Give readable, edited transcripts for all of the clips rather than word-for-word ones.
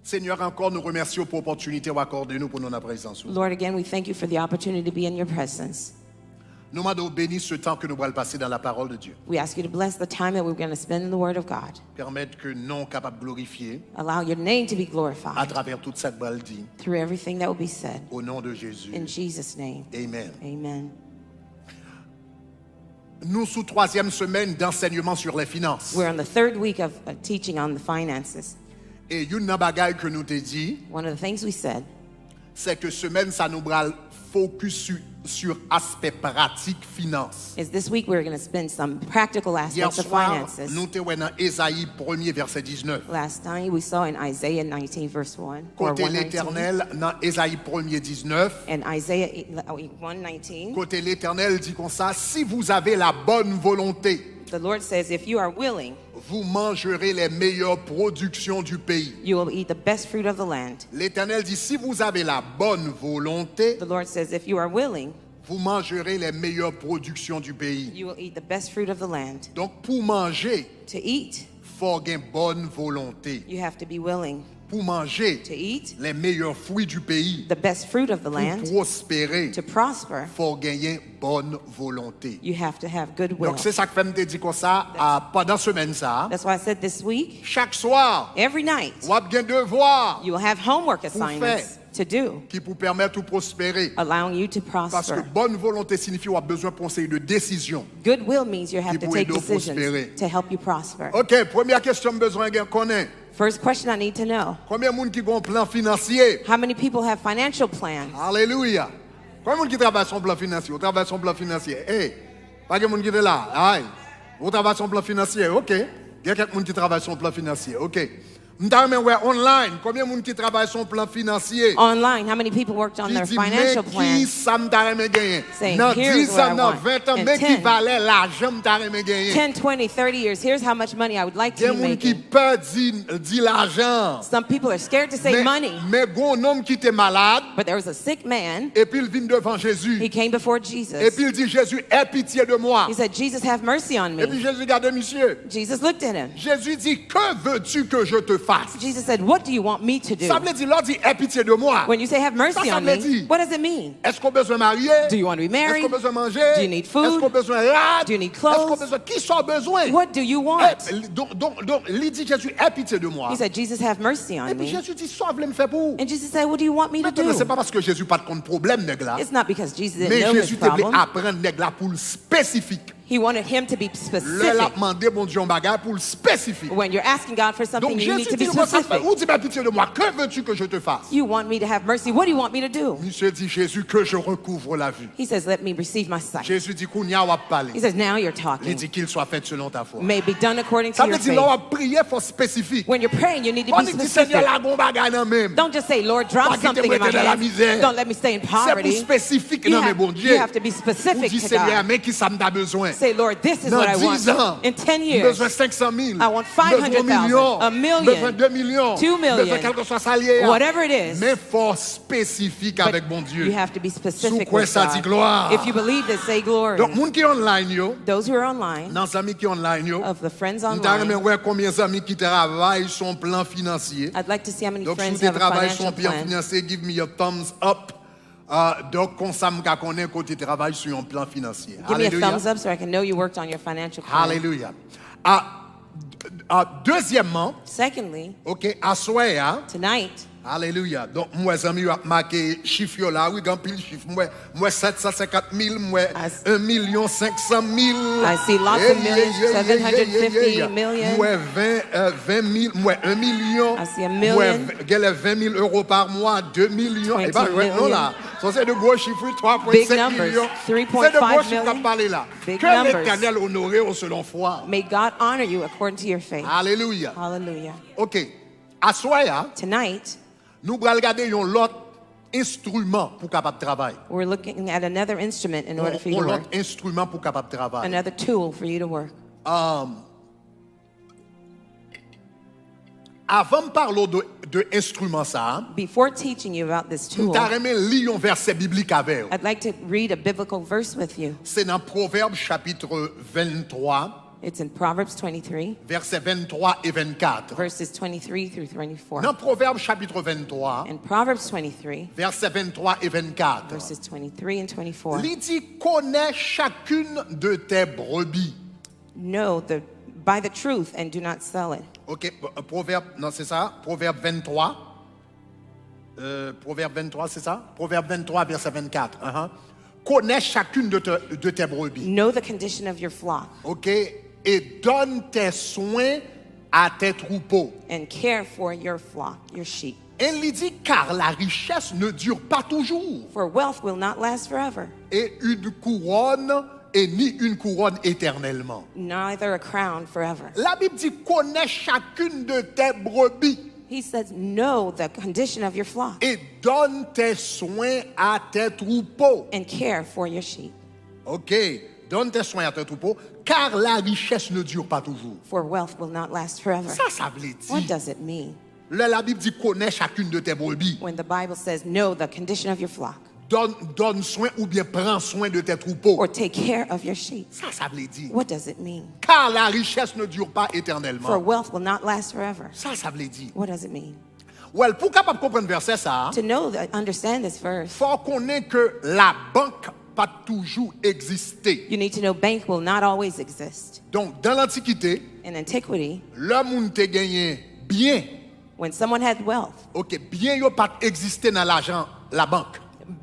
Seigneur, encore nous remercions pour l'opportunité accordée nous pour notre présence. Lord, again, we thank you for the opportunity to be in your presence. Nous demandons bénis ce temps que nous allons passer dans la parole de Dieu. We ask you to bless the time that we're going to spend in the Word of God. Permettre que nous soyons capables de glorifier Allow your name to be à glorified travers tout ça que nous dit. through everything that will be said. Au nom de Jésus. In Jesus' name. Amen. Amen. Nous sous troisième semaine d'enseignement sur les finances. We're on the third week of teaching on the finances. Et une bagaille que nous te dit, One of the things we said c'est que semaine ça nous bral focus sur aspect pratique finance. is this week we're going to spend some practical Hier aspects of soir, finances. nous te dans Ésaïe 1er verset 19. Last time we saw in Isaiah 19 verse 1 or Côté 119 l'Éternel dans Ésaïe 1er 19. and Isaiah 119. Côté l'Éternel dit comme ça, si vous avez la bonne volonté, The Lord says, if you are willing, vous mangerez les meilleures productions du pays. you will eat the best fruit of the land. L'Éternel dit, si vous avez la bonne volonté, The Lord says, if you are willing, vous mangerez les meilleures productions du pays. you will eat the best fruit of the land. Donc pour manger, To eat, faut avoir une bonne volonté. you have to be willing. Pour manger To eat les meilleurs fruits du pays, the best fruit of the pour land, prospérer, to prosper, faut gagner bonne volonté. you have to have goodwill. Donc c'est ça que je me dit comme ça pendant semaine ça. That's why I said this week, Chaque soir, every night, on a bien devoir you will have homework assignments to do, qui pour permettre de prospérer. allowing you to Parce que prosper. bonne volonté signifie qu'on a besoin de conseils de décision. Goodwill means you have Qui to pour take aider au decisions prospérer. to help you prosper. OK, première question besoin de connaître. First question I need to know, Combien de monde qui ont un plan financier? how many people have financial plans? Alléluia. Combien de monde qui travaille son plan financier? Vous travaillez son plan financier. Hey, pas de monde qui est là. Aïe. Vous travaillez son plan financier. OK. Il y a quelqu'un qui travaille son plan financier. OK. Online, combien de monde qui travaille son plan financier? Online, how many people worked on Qui their dit, financial mais qui plans? ça m't'a remis gagner? Saying, Dans here's 10 what I ans, dans want. 20 ans, In mais qui 10. valait l'argent m't'a remis gagner? 10, 20, 30 years, here's how much money I would like Il y a to des be gens qui making. peuvent dire l'argent. Some people are scared to say money, Mais bon homme qui était malade, but there was a sick man. et puis il vient devant He Jésus. came before Et Jesus. puis il dit, Jésus, aie pitié de moi. He said, Jesus, have mercy on Et puis me. Jésus regarde monsieur. Jesus looked at him. Jésus dit, que veux-tu que je te fasse? Jesus said, what do you want me to do? Ça veut dire, l'autre dit, aie pitié de moi. When you say have mercy Ça on veut me, dire, what does it mean? est-ce qu'on a besoin de marier? Do you want to be Est-ce married? qu'on a besoin de manger? Do you need food? Est-ce qu'on a besoin de rad? Do you need Est-ce qu'on a clothes? besoin? Qui sont besoin? What do you want? Donc, il dit, Jésus, aie pitié de moi. He said, Jesus, have mercy Et on puis me. Jésus dit, ça, vous voulez me faire pour? And Jesus said, what do you want me to Maintenant, do? c'est pas parce que Jésus n'a pas de problème, nègre là. It's not because Jesus didn't Mais know his Jésus te voulait problem. apprendre nègre là pour le spécifique. He wanted him to be Le specific. l'a demandé, mon Dieu, un bagage pour le spécifique. When you're asking God for something, Donc you need Jésus to dit, be comment ça se fait? specific. Ou dis, mais pitié de moi, que veux-tu que je te fasse? You want me to have mercy. What do you want me to do? Monsieur dit, Jésus, que je recouvre la vue. He says, let me receive my sight. Jésus dit, Kounia va He parler. says, now you're Il talking. dit qu'il soit fait selon ta foi. May be done according Ça to veut your dire, faith. on va prier, il faut spécifique. When you're praying, you need to On be dit, Seigneur, specific. la gon bagage nan même. Don't just say, Lord, Pas drop qu'il te something in my mette dans la hands. misère. Don't let me stay in C'est pour poverty. spécifique, You non, mais have, bon Dieu. you have to be Ou specific dit, to Seigneur, God. mais qui ça m'a besoin? Say, Lord, this is Dans what I 10 ans, want. In 10 j'ai years, besoin 500 000. I want besoin 500,000, a million, besoin 2 millions, 2 million, besoin quelque chose salier. whatever it is. Mais faut spécifique But avec mon Dieu. you have to be Sous specific quoi with ça dit God. gloire? If you believe this, say glory. Donc, moun qui online yo, Those who are online, dans les amis qui online yo, of the friends nous online, ouais combien d'amis qui travaillent son plan financier. I'd like to see how many Donc, si friends tu have a travailles financial son plan plan. financier, give me a thumbs up. Donc, comme ça, je connais quand tu travailles sur un plan financier. Give me a Alléluia. thumbs up so I can know you worked on your financial plan. Alléluia. Deuxièmement, Secondly, ok, à soir, tonight, alléluia. Donc, moi, amis, a marqué chiffre là, oui, grand pile chiffre. Moi, 750 000, moi, 1 500 000. I see lots of millions, 750 million. Moi, 20 000, moi, 1 million. I see a million. Moi, 20 000 euros par mois, 2 millions. 20 Et pas, ouais, non, là. Ça, c'est de gros chiffres, Big 3,5 numbers, millions. 3.5 C'est de gros chiffres million. qu'on parle là. Big Que numbers. l'Éternel honore selon foi. may God honor you according to your faith. Alléluia. Hallelujah. Ok. À soir, Tonight, nous allons regarder un autre instrument pour capable de travailler. we're looking at another instrument in order for you Un to autre work. instrument pour capable de travailler. Another tool for you to work. Avant de parler de instrument ça, Before teaching you about this nous tool, allons lire un verset biblique avec vous. I'd like to read a biblical verse with you. C'est dans Proverbe chapitre 23, It's in Proverbs 23, versets 23 et 24. verses 23 through 24. Dans Proverbe chapitre 23, In Proverbs 23, versets 23 et 24, verses 23 and 24, il dit, connais chacune de tes brebis. know by the truth and do not sell it. Ok, Proverbe, non c'est ça, Proverbe 23. Proverbe 23, c'est ça? Proverbe 23, verset 24. Connais chacune de tes brebis. Know the condition of your flock Ok, et donne tes soins à tes troupeaux. and care for your flock, your sheep. Et il dit, car la richesse ne dure pas toujours. For wealth will not last forever, Et une couronne, et ni une couronne éternellement. neither a crown forever. La Bible dit, connais chacune de tes brebis. He says, know the condition of your flock Et donne tes soins à tes troupeaux. and care for your sheep. Ok, donne tes soins à tes troupeaux, car la richesse ne dure pas toujours. For wealth will not last forever. Ça veut What dire. does it mean Là, la Bible dit, connais chacune de tes brebis. when the Bible says, know the condition of your flock Donne soin ou bien prends soin de tes troupeaux. or take care of your sheep? Ça veut dire. What does it mean? Car la richesse ne dure pas For éternellement. wealth will not last forever. Ça veut dire. What does it mean? Well, pour capable comprendre verset ça, To know that, understand this verse, faut connaître que la banque pas toujours existé. you need to know bank will not always exist. Donc, dans l'Antiquité, In antiquity, le monde te gagné bien. when someone had wealth, Ok, bien yo pas existé dans l'argent, la banque.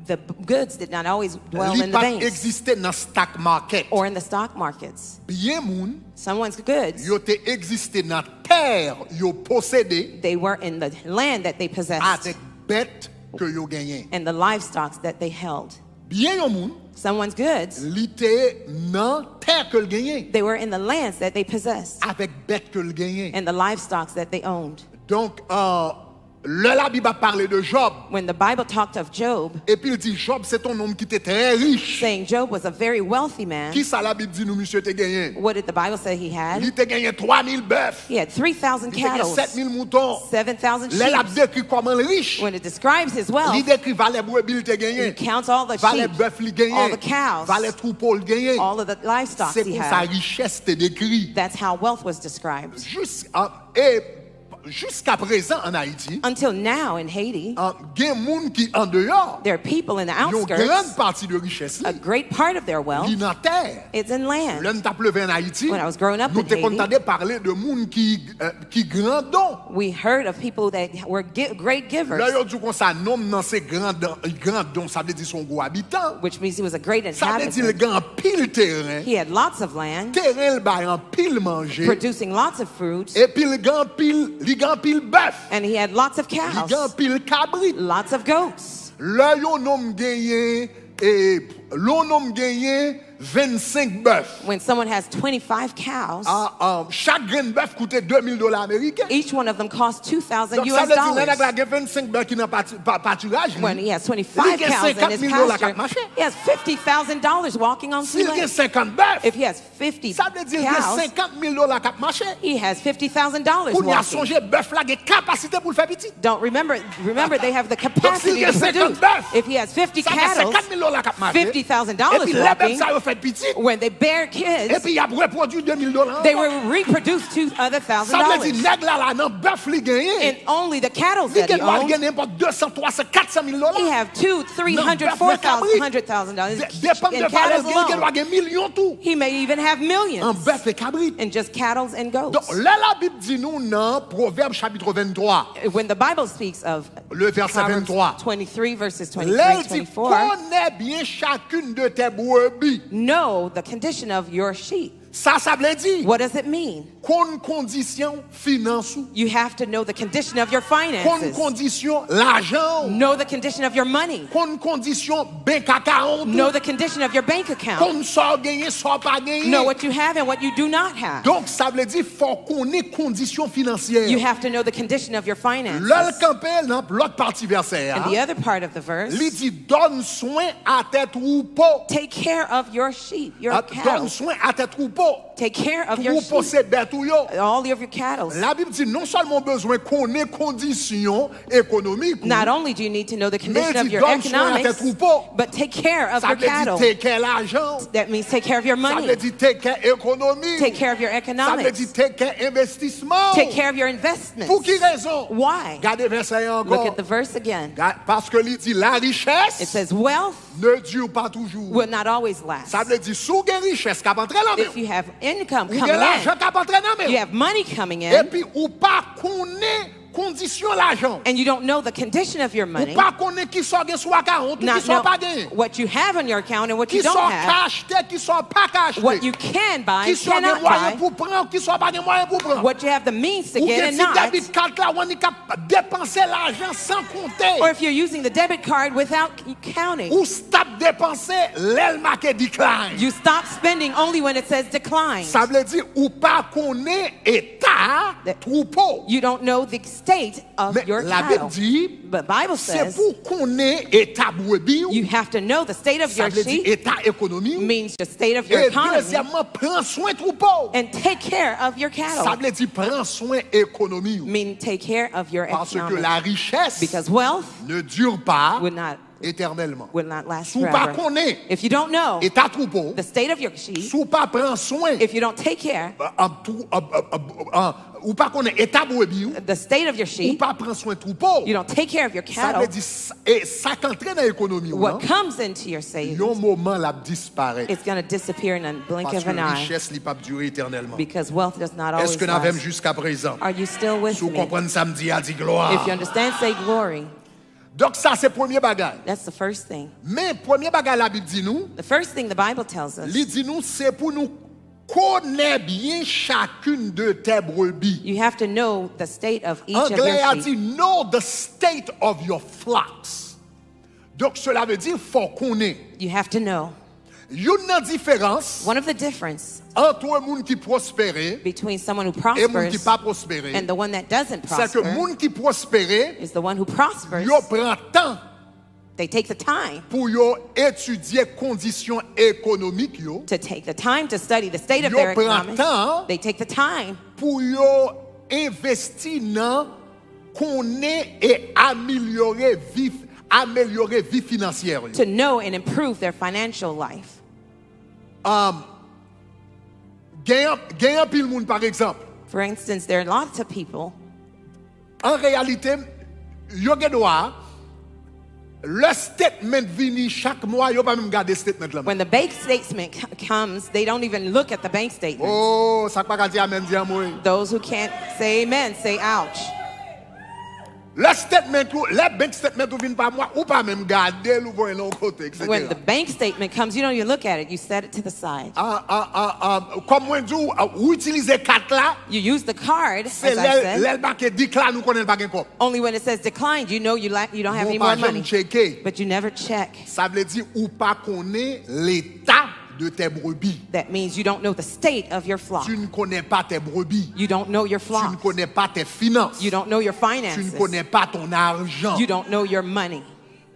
the goods did not always dwell Li in the pas banks existé dans stock market. or in the stock markets. Bien moun, Someone's goods, yo te existé dans terre yo possédé they were in the land that they possessed avec bête que yo gagné. and the livestock that they held. Bien yo moun, Someone's goods, li te dans terre que le gagné they were in the lands that they possessed avec bête que le gagné. and the livestock that they owned. Donc la Bible a parlé de Job When the Bible talked of Job, et puis il dit Job c'est un homme qui était très riche. saying Job was a very wealthy man, Qui ça la Bible dit nous monsieur te gagné? what did the Bible say he had? Il te gagné 3000 bœufs. He had 3,000 Il te gagné cattle, 7000 moutons. 7,000 Là il a sheep. décrit comment le riche. When it describes his Il wealth, décrit valet brebis il te he gagné. counts all the Valet sheep, bœuf il gagné. all the cows, Valet troupeau il gagné. all of the livestock C'est he pour sa had. richesse te décrit. That's how wealth was described. Jusqu'à présent en Haïti, Until now in Haiti, il y a des gens qui en dehors, there are people in the ils ont une grande outskirts, partie de richesse a great part of their wealth qui dans terre. is in land. L'un t'a pleuvé en Haïti. When I was growing up Nous in t'ai Haiti, entendu parler de gens qui grand don. We heard of people that were great givers, Là, yo dit comme ça, nom dans ces grands dons, ça veut dire son gros habitant. which means he was a great Ça veut dire le inhabitant. grand pile terrain. He had lots of land, Terrain le bail en pile manger. producing lots of fruits, Et puis le grand pile bœuf. and he had lots of Le grand cows, pile cabrit. lots of goats. Là, yo nom gagné et l'on nom gagné 25 bœufs. When someone has 25 cows, Chaque grain de bœuf coûtait $2000 américains. each one of them costs 2,000 Donc ça US veut dire que dollars. là, il y a 25 bœufs qui n'ont pas pâturage. When he has Il 25 y a cows in 50 his 000 pasture, marché. he has $50,000 walking on S'il free y a land. 50 bœufs, If he has 50 ça veut dire qu'il y a cows, $50,000 qui marché. he has $50,000 Pour y a walking. songé bœuf là, il y a capacité pour le faire petit. Don't remember they have the s'il capacity y a to 50 produce. bœufs, If he has 50 Ça fait cattle, $50,000 qui marché. $50,000 Et puis les bœufs walking, ça ont fait petit. when they bear Et kids, puis il a reproduit $2000. they will reproduce two other Ça veut dire $1,000. nèg là non bœuf li And gagné. only the cattle Il that he doit owned, gagner n'importe 200, 300, $400,000. he have $200,000, $300,000, $400,000 Dépend de in valeur cattle il doit alone. gagner millions tout. He may even have Un millions bœuf et cabrit. in just cattle and Donc goats. là la Bible dit nous dans Proverbe chapitre 23, When the Bible speaks of le verset Proverbs 23. 23 verses Là 23, il dit 24, connais bien chacune de tes brebis. know the condition of your sheep. Ça veut dire What does it mean? qu'on condition finance ou You have to know the condition of your qu'on finances. condition l'argent ou Know the condition of your money. qu'on condition bank account Know ou the condition of your bank account. qu'on sort gagner soit pas gagner. Know what you have and what you do not have. Donc ça veut dire faut connaître conditions financières. You have to know the condition of your Là le finances. campé dans l'autre partie verset And the other part of the verse, il dit donne soin à tes troupeaux. take care of your sheep, your Donne cattle. soin à tes troupeaux. Take care of your troupeau sheep, c'est bête ou yo. all of your cattle. La Bible dit non seulement besoin qu'on ait conditions économiques, Not only do you need to know the condition of dit your donne soin à tes economics, troupeaux. but take care of Ça your veut dire cattle. take care l'argent. That means take care of your Ça money. veut dire take care économie. Take care of your Ça veut economics. dire take care investissement. Take care of your investments. Pour qui raison? Why? Regardez verset Look encore. at the verse again. Parce que il dit la It richesse says wealth ne dure pas toujours. will not always last. Ça veut dire sous une richesse qui a entré dans If you have income ou coming bien l'argent in, qui a entré dans you have money coming et in, puis ou pas connaît condition l'argent. and you don't know the condition of your Ou money, pas connaît qui sort gain soit 40 ou qui not sort know pas gain. what you have on your account and what Qui you don't sort have, qu'à acheter, qui sort pas qu'à acheter. what you can buy Qui and sort des cannot moyens buy, pour prendre, qui sort pas des moyens pour prendre. what you have the means to Ou get bien and si not, debit card là, on est capable de dépenser l'argent sans compter. or if you're using the debit card without counting. Ou stop dépenser l'aile marqué decline. You stop spending only when it says decline. Ça veut dire ou pas connaît état troupeau. You don't know the state of Mais your la Bible cattle. dit But Bible c'est says pour connaître état brebis. you have to know the state of Ça your veut dire sheep, état économie. means the state of your Et economy, deuxièmement, prends soin troupeau. and take care of your Ça cattle, veut dire prends soin économie. mean take care of your Parce que economics. la richesse Because wealth ne dure pas will not éternellement. last Sous pas forever. connaît If you don't know état troupeau, the state of your sheep, sous pas prend soin if you don't take care ou pas connaît état brebis, the state of your ou sheep, pas prend soin troupeau. you don't take care of your Ça veut cattle, dire et ça qu'entraîne dans l'économie. what comes into your Un savings, moment la disparaît. it's going to disappear in a blink Parce of que an la eye, richesse n'est pas durer éternellement. because wealth does not Est-ce always que nous avons last. jusqu'à présent? Are you still with Si vous me? comprenez samedi, a dit gloire. If you understand, say glory. Donc ça c'est premier bagage. That's the first thing. Mais premier bagage la Bible dit nous, The first thing the Bible tells us, il dit nous c'est pour nous connaître bien chacune de tes brebis. you have to know the state of each of Anglais a your dit sheep. know the state of your flocks. Donc cela veut dire faut connaître. You have to know. Il y a une différence One of the difference entre un monde qui prospère between someone who et un monde qui prospers pas prospère. and the one that doesn't C'est que prosper monde qui prospère, is the one who prospers. yo prend temps They take the time pour yo étudier conditions économiques yo, to take the time to study the state of Yo their prend economics. temps. They take the time pour yo investir dans connaître et améliorer vie financière. Yo. to know and improve their financial life. Gagnant pile monde par exemple. For instance, there are lots of people, En réalité, yo gen droit le statement vini chaque mois, yo pas même garder statement là. when the bank statement comes, they don't even look at the bank statement. Oh, ça pas dire amen dire moi. Those who can't say amen say ouch. Le statement, le bank statement ou vient pas moi ou pas même garder ou voir l'autre côté, etc. When the bank statement comes, you don't even look at it. You set it to the side. Comme moi dis ou utiliser carte là, You use the card, c'est as I said. l'elle banque déclare nous connaît pas gain quoi. Only when it says declined, you know you don't have any Bon more pas jamais money. checker. But you never check. Ça veut dire ou pas connaît l'état de tes brebis. That means you don't know the state of your flock. Tu ne connais pas tes brebis. You don't know your Tu ne flock. connais pas tes finances. You don't know your Tu ne finances. connais pas ton argent. You don't know your money.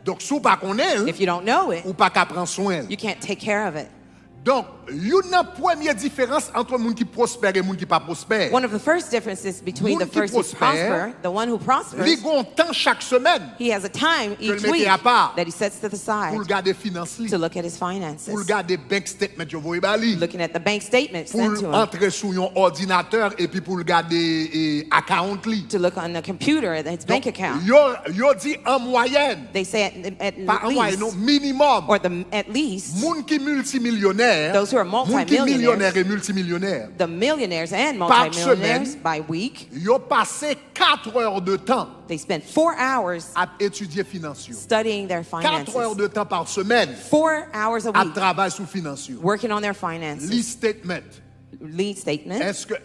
Donc si ou pas connaît, If you don't know it, ou pas qu'à prendre soin. you can't take care of it. Donc, il y a une première différence entre le monde qui prospère et le monde qui pas prospère. One of the first differences between the Moun qui first who prospère, prosper, the one who prospers, Il a un temps chaque semaine he has a time le each mette week à part that he sets to the pour side regarder finances, to look at his pour finances, regarder bank statement, je vois bali, looking at the bank statement pour sent to him, entrer sur un ordinateur et puis pour regarder account li. to look on the computer at his bank account. Yo dit en moyenne, They say at pas en moyenne, non, least, minimum. or at least, Moun qui multimillionnaire, Those who are moun qui multimillionaires, millionnaire et multimillionnaire, the millionaires and Par multimillionaires semaine, by week, yo passé 4 heures de temps they spend 4 hours à étudier financier. studying their 4 heures finances. de temps par semaine 4 hours a à week travailler sur financier. working on their finances. Lead statement. Lead statement. Est-ce que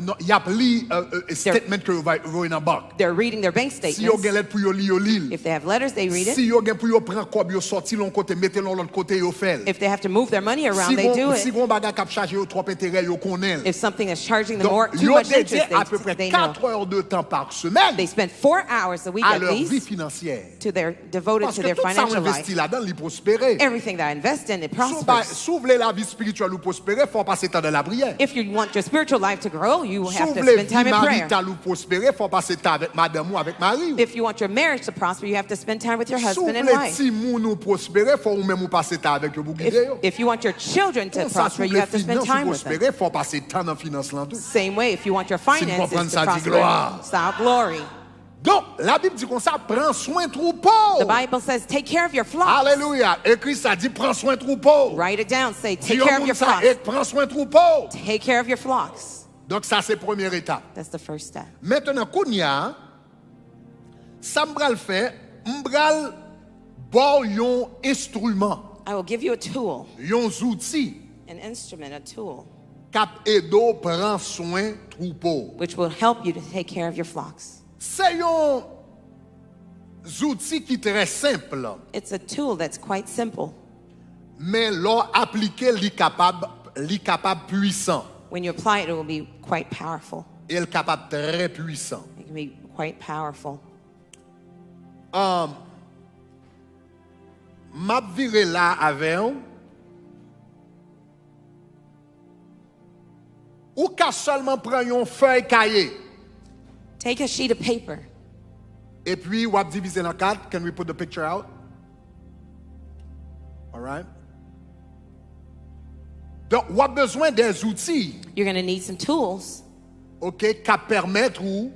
non, il y a pli statement que vous voyez dans la banque. They're reading their bank Si vous statements. avez pour yo li yo lil. If they have letters, they read Si it. vous avez pour yo prendre quoi yo sorti l'on côté mettez l'autre côté yo fait. If they have to move their money around, Si they do si it. gon bagage cap charger yo trop intérêt yo connaît. If something is charging them Donc too yo much dédié interest, à peu près they know. 4 heures de temps par semaine They spend 4 hours a week à at leur vie least financière. devoted Parce to que their tout ça financial investi life. là-dedans, il prospérer. Everything that I invest in, it prospers. S'ouvre la vie spirituelle ou prospérer, faut passer temps dans la prière. prière. If you want your spiritual life to grow, you Si have vous to voulez spend time vie in prayer. maritale ou prospérer, il faut passer temps avec madame ou avec mari. If you want your marriage to prosper, you have to spend time with your Si vous husband and voulez wife. ti moun ou prospérer, il faut ou même ou passer temps avec eux pour guider yo. If you want your children to Comme ça, si prosper, vous you voulez have to spend finances time ou with them. prospérer, il faut passer temps dans finance là tout. Same way, if you want your vous finances comprenez to ça, dit prosper, gloire. style glory. Donc, la Bible dit comme ça, prends soin troupeau. The Bible says, take care of your flocks. Alléluia. Écrit ça, dit prends soin troupeau. Write it down. Say, Dis take au care of monde your ça, flocks. et prends soin troupeau. Take care of your flocks. Donc ça c'est première étape. That's the first step. Maintenant kounya ça m'bral fait, m'bral bon yon instrument, I will give you a tool, yon outils an instrument, a tool, cap edo prend soin troupeau. which will help you to take care of your flocks. C'est yon outils qui très simple, It's a tool that's quite simple. mais l'on appliqué li capable puissant. When you apply it, it will be quite powerful. Et le capable très puissant. It can be quite powerful. M'a viré là avec ou qu'à seulement prendre une feuille cahier Take a sheet of paper et puis ou diviser en quatre. Can we put the picture out? All right. Donc ou a besoin des outils, You're going to need some tools, OK, qui permettent ou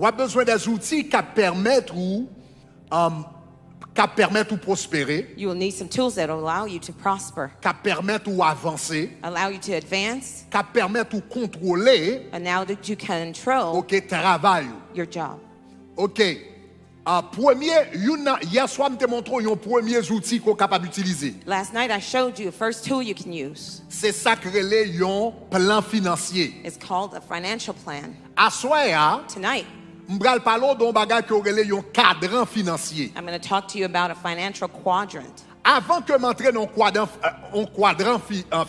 a besoin des outils qui permettent ou prospérer, you will need some tools that will allow you to prosper, qui permettent ou avancer, allow you to advance, qui permettent ou contrôler, allow you to control OK, travail. your job. OK. Hier soir, je te montre un premier outil qu'on est capable d'utiliser. Last night I showed you the first tool you can use. C'est ça que relève un plan financier. It's called a financial plan. À soir, Tonight, je vais parler d'un bagage qui relève un cadran financier. I'm going to talk to you about a financial quadrant. Avant que m'entre dans un quadrant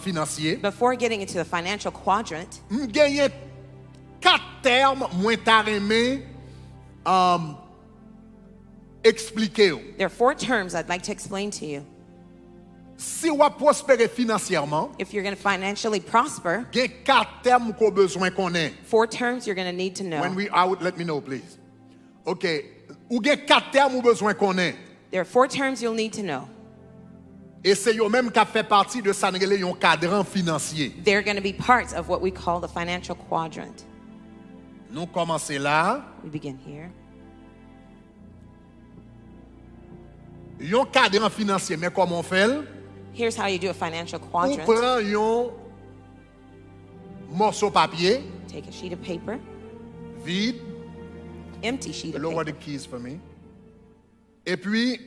financier, Before getting into the financial quadrant, je gagne 4 termes moins tarimé expliquer. there are 4 terms I'd like to explain to you. Si vous prospérez financièrement, If you're going to financially prosper, il y a 4 termes qu'on a besoin qu'on ait. 4 terms you're going to need to know. When we out, let me know, please. OK. Ou il y a 4 termes qu'on a besoin qu'on ait. There are 4 terms you'll need to know. Et c'est eux même qui fait partie de ça, un cadran financier. They're going to be parts of what we call the financial quadrant. Nous commençons là. We begin here. Un cadran financier, mais comment on fait? Here's how you do a financial On quadrant. prend un morceau de papier Take a sheet of paper, vide. empty sheet of Lower paper. the keys for me. Et puis,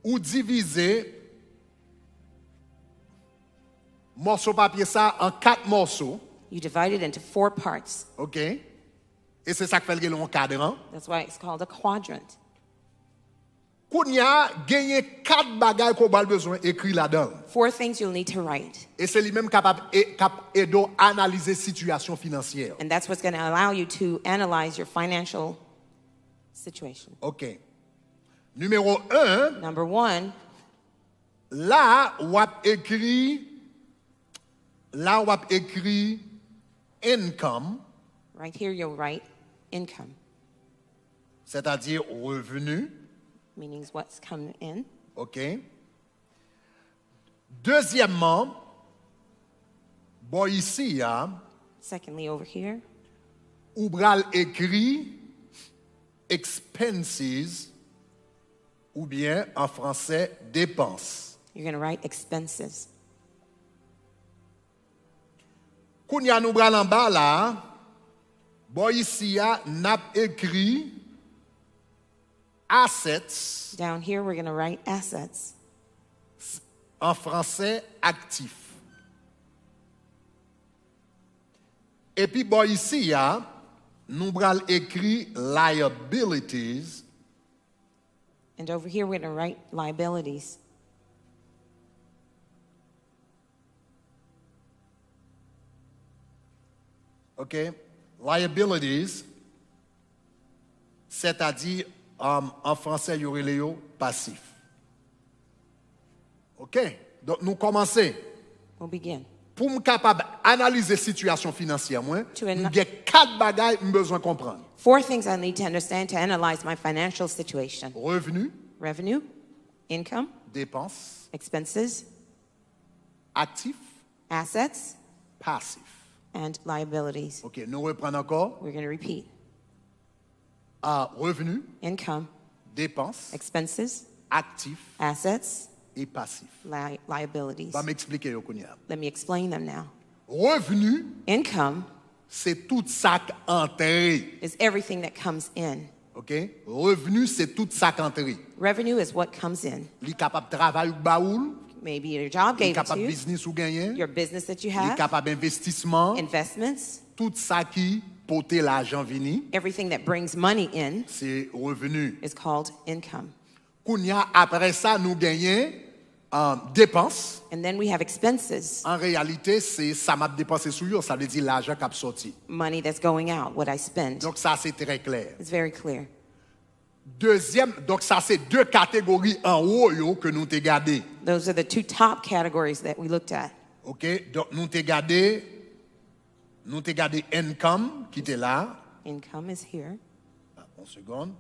ou diviser morceau de papier ça en 4 morceaux. You divide it into 4 parts. OK? Et c'est ça qui fait le cadran. That's why it's called a quadrant. Kounya gagné 4 bagages qu'on a besoin écrit là-dedans. 4 things you'll need to write. Et c'est lui-même capable d'analyser situation financière. And that's what's going to allow you to analyze your financial situation. OK. Numéro 1, Number 1, là on a écrit income, right here you'll write income, c'est-à-dire revenu. meaning what's coming in. OK. Deuxièmement, bon ici, Secondly, over here, ou bral écrit expenses ou bien en français dépenses. you're going to write expenses. Kounya nou bral en bas là, bon ici n'a écrit assets Down here, we're going to write assets. en français actifs. Et puis bon ici nous bral écrit liabilities. And over here, we're going to write liabilities. OK? Liabilities, c'est-à-dire, en français, il y aurait les passifs. OK? Donc, nous commençons. We'll begin. pour me capable analyser situation financière moi, To il y a 4 bagages que besoin comprendre. 4 things I need to understand to analyze my financial situation. Revenu, Revenue, income, dépenses, expenses, actifs, assets, passifs. and liabilities. OK, nous reprenons encore. We're going to repeat. Revenu, Income, dépenses, expenses, actifs assets, et passifs. liabilities. Va m'expliquer yo kounya. Let me explain them now. Revenu, Income c'est tout ça entré. is everything that comes in. OK? Revenu, c'est tout ça entré. Revenue is what comes in. Li capable travail ou baoul, Maybe your job li gave it to capable you, business ou gagner, your business that you li have, capable investissement, investments, tout ça qui porte l'argent vini, everything that brings money in c'est revenu. is called income. Kounya après ça nous gagnons dépenses. And then we have expenses, En réalité, c'est ça m'a dépensé sur yo, ça veut dire l'argent qui a sorti. money that's going out, what I spend. Donc ça c'est très clair. It's very clear. Deuxième, donc ça c'est 2 catégories en haut yo, que nous t'ai gardé. Those are the 2 top categories that we looked at. OK? Donc nous t'ai gardé income qui était là. Income is here. Une seconde.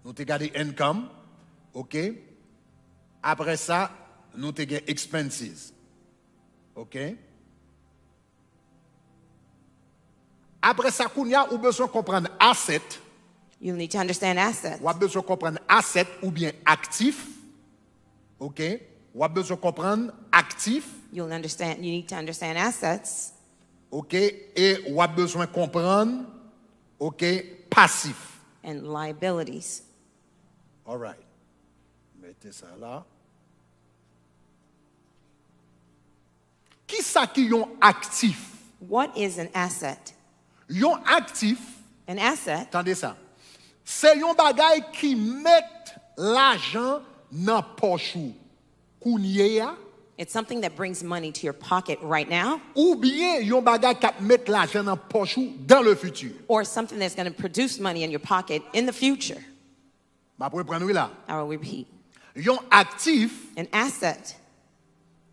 Nous t'ai gardé income. OK? Après ça, nous t'ai gardé expenses. OK? Après ça, kounya ou besoin comprendre asset. You'll need to understand assets. Ou a besoin comprendre asset ou bien actif. OK? Ou a besoin comprendre actif. You need to understand assets, OK? Et ou a besoin comprendre, OK, passif. and liabilities. All right. Mettez ça là. Qui ça qui yon actif? What is an asset? Yon actif, An asset attendez ça. C'est yon bagay qui met l'argent dans poche ou kounye ya, it's something that brings money to your pocket right now, ou bien yon bagay qui met l'argent dans poche ou dans le futur. or something that's going to produce money in your pocket in the future. Ma pour prendre là. I will repeat. Yon actif, An asset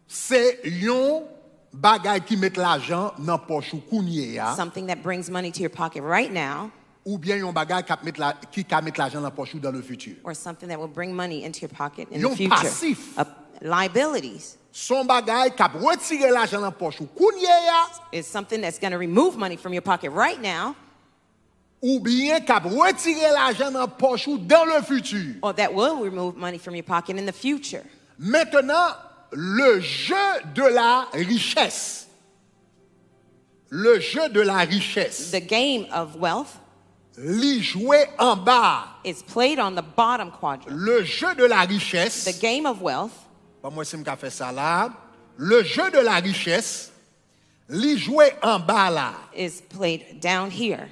c'est yon bagay qui met l'argent dans poche ou kounye ya, something that brings money to your pocket right now, ou bien yon bagay qui met l'argent dans poche ou dans le futur. or something that will bring money into your pocket in Yon the future. passif. Liabilities Son bagay qui retire l'argent dans poche ou kounye ya, is something that's going to remove money from your pocket right now, ou bien qui retire l'argent dans poche ou dans le futur. or that will remove money from your pocket in the future. Maintenant, le jeu de la richesse. Le jeu de la richesse. The game of wealth Li joué en bas. is played on the bottom quadrant. Le jeu de la The richesse. game of wealth Pas moi si m'ka fait ça là. Le jeu de la richesse. Li joué en bas là. is played down here.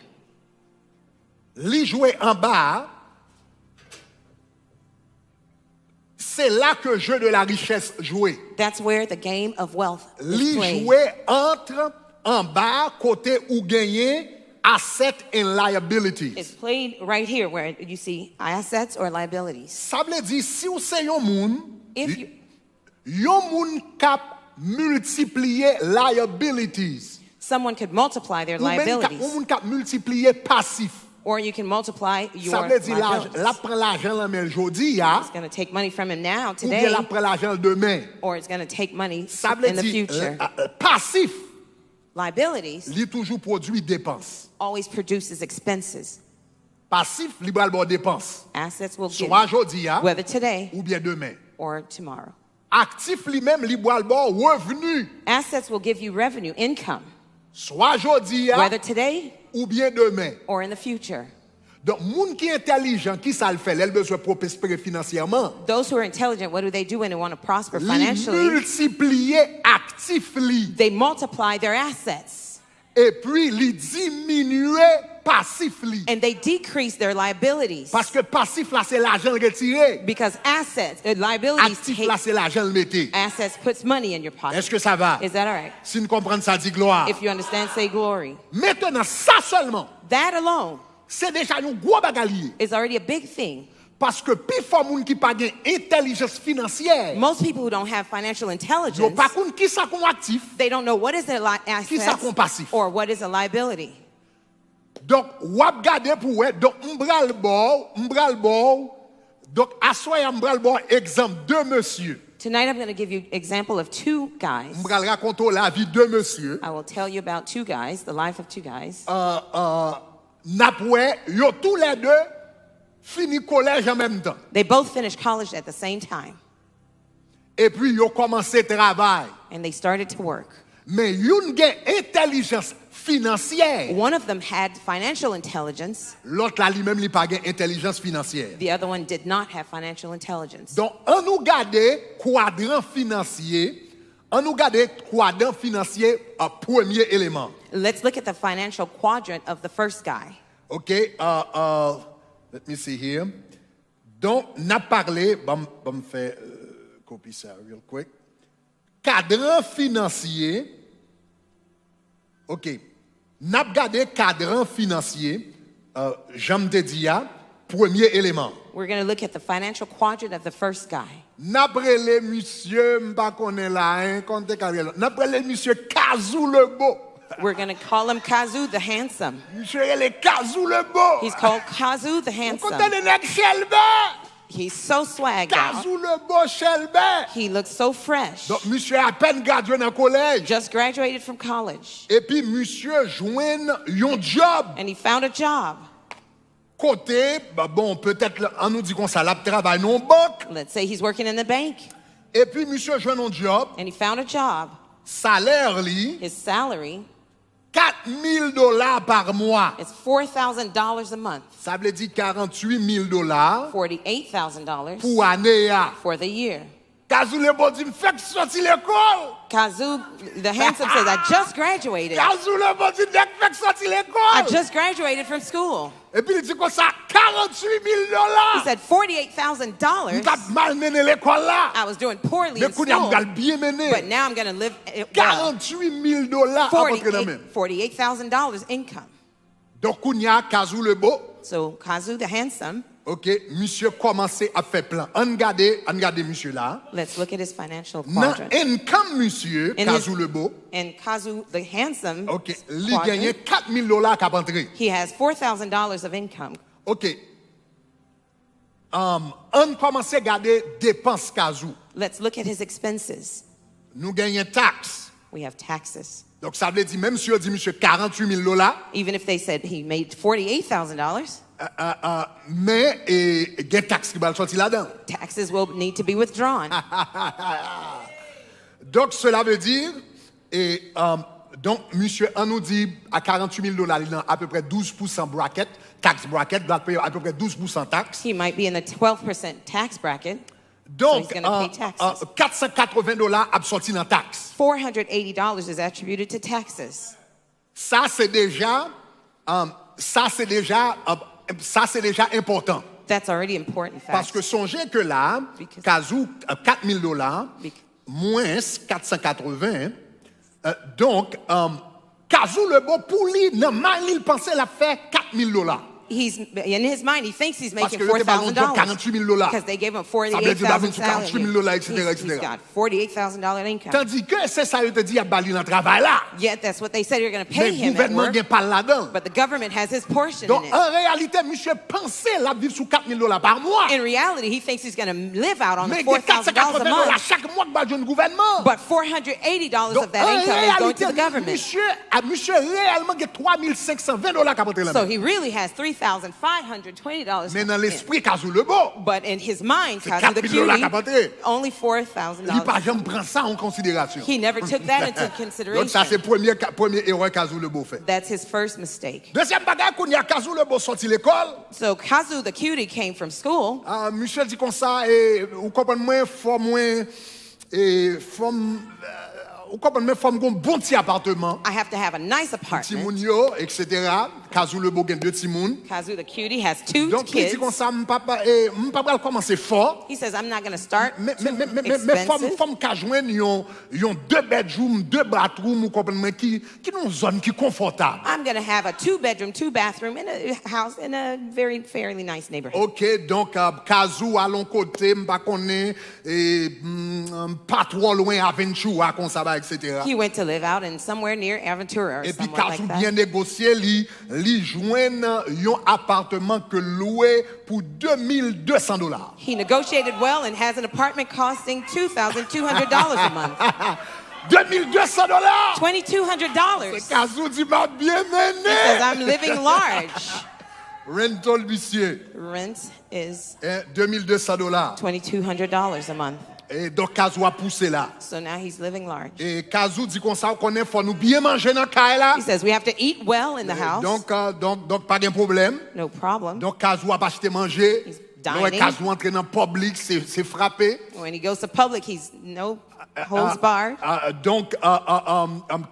Li joué en bas. C'est là que le jeu de la richesse joué. That's where the game of wealth is Li played. joué entre en bas côté où gagner asset and liabilities. It's played right here where you see assets or liabilities. Ça veut dire si vous c'est un monde, If you, yon moun cap multiplier liabilities. someone could multiply their Ou même liabilities, un moun cap multiplier passif. or you can multiply Ça your veut dire liabilities. la prend l'argent la main jodi ya, It's going to take money from him now, ou bien today, la prend l'argent demain. or it's going to take money Ça veut in the dire future. passif, Liabilities li toujours produit dépenses. always produces expenses. Passif, li bral bon dépenses. Assets will give, Soit jodi ya, whether today ou bien demain. or tomorrow. Actif li même li bral bon revenu. Assets will give you revenue, income, Soit jodi ya, whether today ou bien demain. or in the future. Donc, moun qui est intelligent, qui ça le fait, elle besoin de prospérer financièrement. Those who are intelligent, what do when they want to prosper Li financially? multiplier actif li, They multiply their assets et puis li diminuer passif li. and they decrease their liabilities, Parce que passif là c'est l'argent retiré, because liabilities actif take là c'est l'argent mettez. assets, puts money in your pocket. Est-ce que ça va? Is that all right? Si nous comprenons ça, dit gloire. If you understand, say glory. Maintenant, ça seulement, That alone c'est déjà un gros bagalier. is already a big thing, Parce que plus fort moun qui pas gain intelligence financière, Most people who don't have financial yo intelligence, pas connait qui ça qu'on actif. they don't know what is an Qui ça qu'on asset passif. or what is a liability. Donc wap gade pour ouais, donc m'bral bord. Donc assoya m'bral bord exemple deux monsieur. Tonight I'm going to give you an example of two guys. M'bral raconter la vie de monsieur. I will tell you about two guys, the life of two guys. Napwe, yo tous les deux fini collège en même temps. They both finished college at the same time, Et puis yo commencé travail. and they started to work. Mais yon gen intelligence financière. One of them had financial intelligence. L'autre là lui-même li pas gen intelligence financière. The other one did not have financial intelligence. Donc on nous garder quadrant financier. On nous garder quadrant financier premier élément. Let's look at the financial quadrant of the first guy. OK, let me see here. Donc n'a parlé, bon faire copie ça real quick. Cadran financier. OK. N'a regardé cadran financier, j'aime te dire, premier élément. We're going to look at the financial quadrant of the first guy. N'a brele monsieur m'pa connaît la hein, compte carrière. N'a brele monsieur Kazou le beau. We're going to call him Kazu the handsome. Monsieur le Kazou le beau. He's called Kazu the handsome. Compte le nèg Shelbert. He's so swagged out. Kazou le beau Shelbert. He looks so fresh. Donc monsieur à peine gradué dans collège. Just graduated from college. Et puis monsieur joine un job And he found a job. côté bon peut-être on nous dit qu'on ça la travail non banque. Let's say he's working in the bank. Et puis monsieur joine un job, And he found a job. salaire li His salary $4,000 par mois. is $4,000 a month. Ça veut dire $48,000 $48,000 pour année ya. for the year. Kazou le bon dit me fait sortir l'école. Kazu the handsome says, I just graduated. Kazou le bon dit me fait sortir I l'école. just graduated from school. Et puis il dit comme ça He $48,000. said $48,000. M't'a mal mené l'école là. I was doing poorly Mais in qu'on y a school, m'gal bien mené. but now I'm going to live well. $48,000 à rentrer dans même. $48,000 income. Donc qu'on y a Kazou le beau. So Kazu the handsome, OK, monsieur commencé à faire plan. On regarde monsieur là. let's look at his financial Dans quadrant. income monsieur In Kazou his- le beau. And Kazu the handsome, OK, li gagne $4,000 qu'à rentrer. he has $4,000 of income. OK. On commence à regarder dépenses Kazou. Let's look at his expenses. Nous gagnons taxes. We have taxes. Donc ça veut dire même si on dit monsieur $48,000, Even if they said he made $48,000, mais il y a taxes qui vont sortir là-dedans. taxes will need to be withdrawn. Donc cela veut dire donc monsieur on nous dit à $48,000 il a à peu près 12% bracket, tax bracket, doit payer à peu près 12% taxe. He might be in the 12% tax bracket. Donc So he's gonna pay taxes. $480 a sorti dans taxe. $480 is attributed to taxes. Ça c'est déjà important. That's already important Parce fact. que songez que là, Because- Kazou, $4,000 moins 480. Donc, Kazou le bon pour lui, non, il pensait la faire $4,000. He's in his mind, he thinks he's Parce making que le ballon de $4,000 $48,000. because they gave him Ça veut dire $48,000 $48,000, etc., salary. etc. He's got $48,000 income. Tandis que c'est ça, il te dit, il y a bali dans le travail là. Yet that's what they said you're going to Mais pay le him at gouvernement work, n'a pas là-dedans. but the government has his portion Donc, in it. en réalité, monsieur pensait la vivre sous $4,000 par mois. In reality, he thinks he's going to live out on the Mais il y a $4,000 a $480 month, chaque mois que va le gouvernement. but $480 Donc, of that en income is going réalité, to the government. monsieur réellement a $3,520 qu'à porter la So main. he really has $3,520. Mais dans in. l'esprit, Kazou le beau, But in his mind, c'est Kazu the $4,000 qu'à cutie, porter. only Il n'a pas $4,000. jamais prend ça en considération. He never took that into Donc, ça, c'est consideration. premier erreur Kazou le beau fait. That's his first mistake. Deuxième bagage, qu'on y a Kazou le beau sorti l'école. So Kazu the cutie came from school. Michel dit comme ça, et vous comprenez moins, vous comprenez moins, un bon petit appartement, I have to have a nice petit apartment. mounio, etc. Kazou le beau gen deux petits moun. Kazu the cutie has 2 Donc il dit kids. comme ça, m'pa commencer fort. He says, I'm not going to start Mais expensive. femme ka joindre yon 2 bedroom, 2 bathroom ou comprenez qui non zone qui confortable. I'm going to have a 2-bedroom, 2-bathroom in a house in a very fairly nice neighborhood. OK, donc Kazou à l'on côté, m'pa connaît pas trop loin Aventura comme ça va etc. He went to live out in somewhere near Aventura or Et puis somewhere Kazou like bien that. négocié, li joindre yon appartement que loué pour $2,200. He negotiated well and has an apartment costing $2,200 a month. $2,200. $2,200. Kazou dit m'a bien Says, mené. I'm living large. Rental monsieur, Rent is $2,200. $2,200 a month. Et donc Kazou a poussé là. So now he's living large. Et Kazou dit comme ça, on connaît, faut nous bien manger dans caille là. He says, we have to eat well in the house. Donc pas de problème. No problem. Donc Kazou a pas acheté manger. He's Donc dining. Kazou entre dans le public, c'est frappé. When he goes to public, he's no holds barred. Donc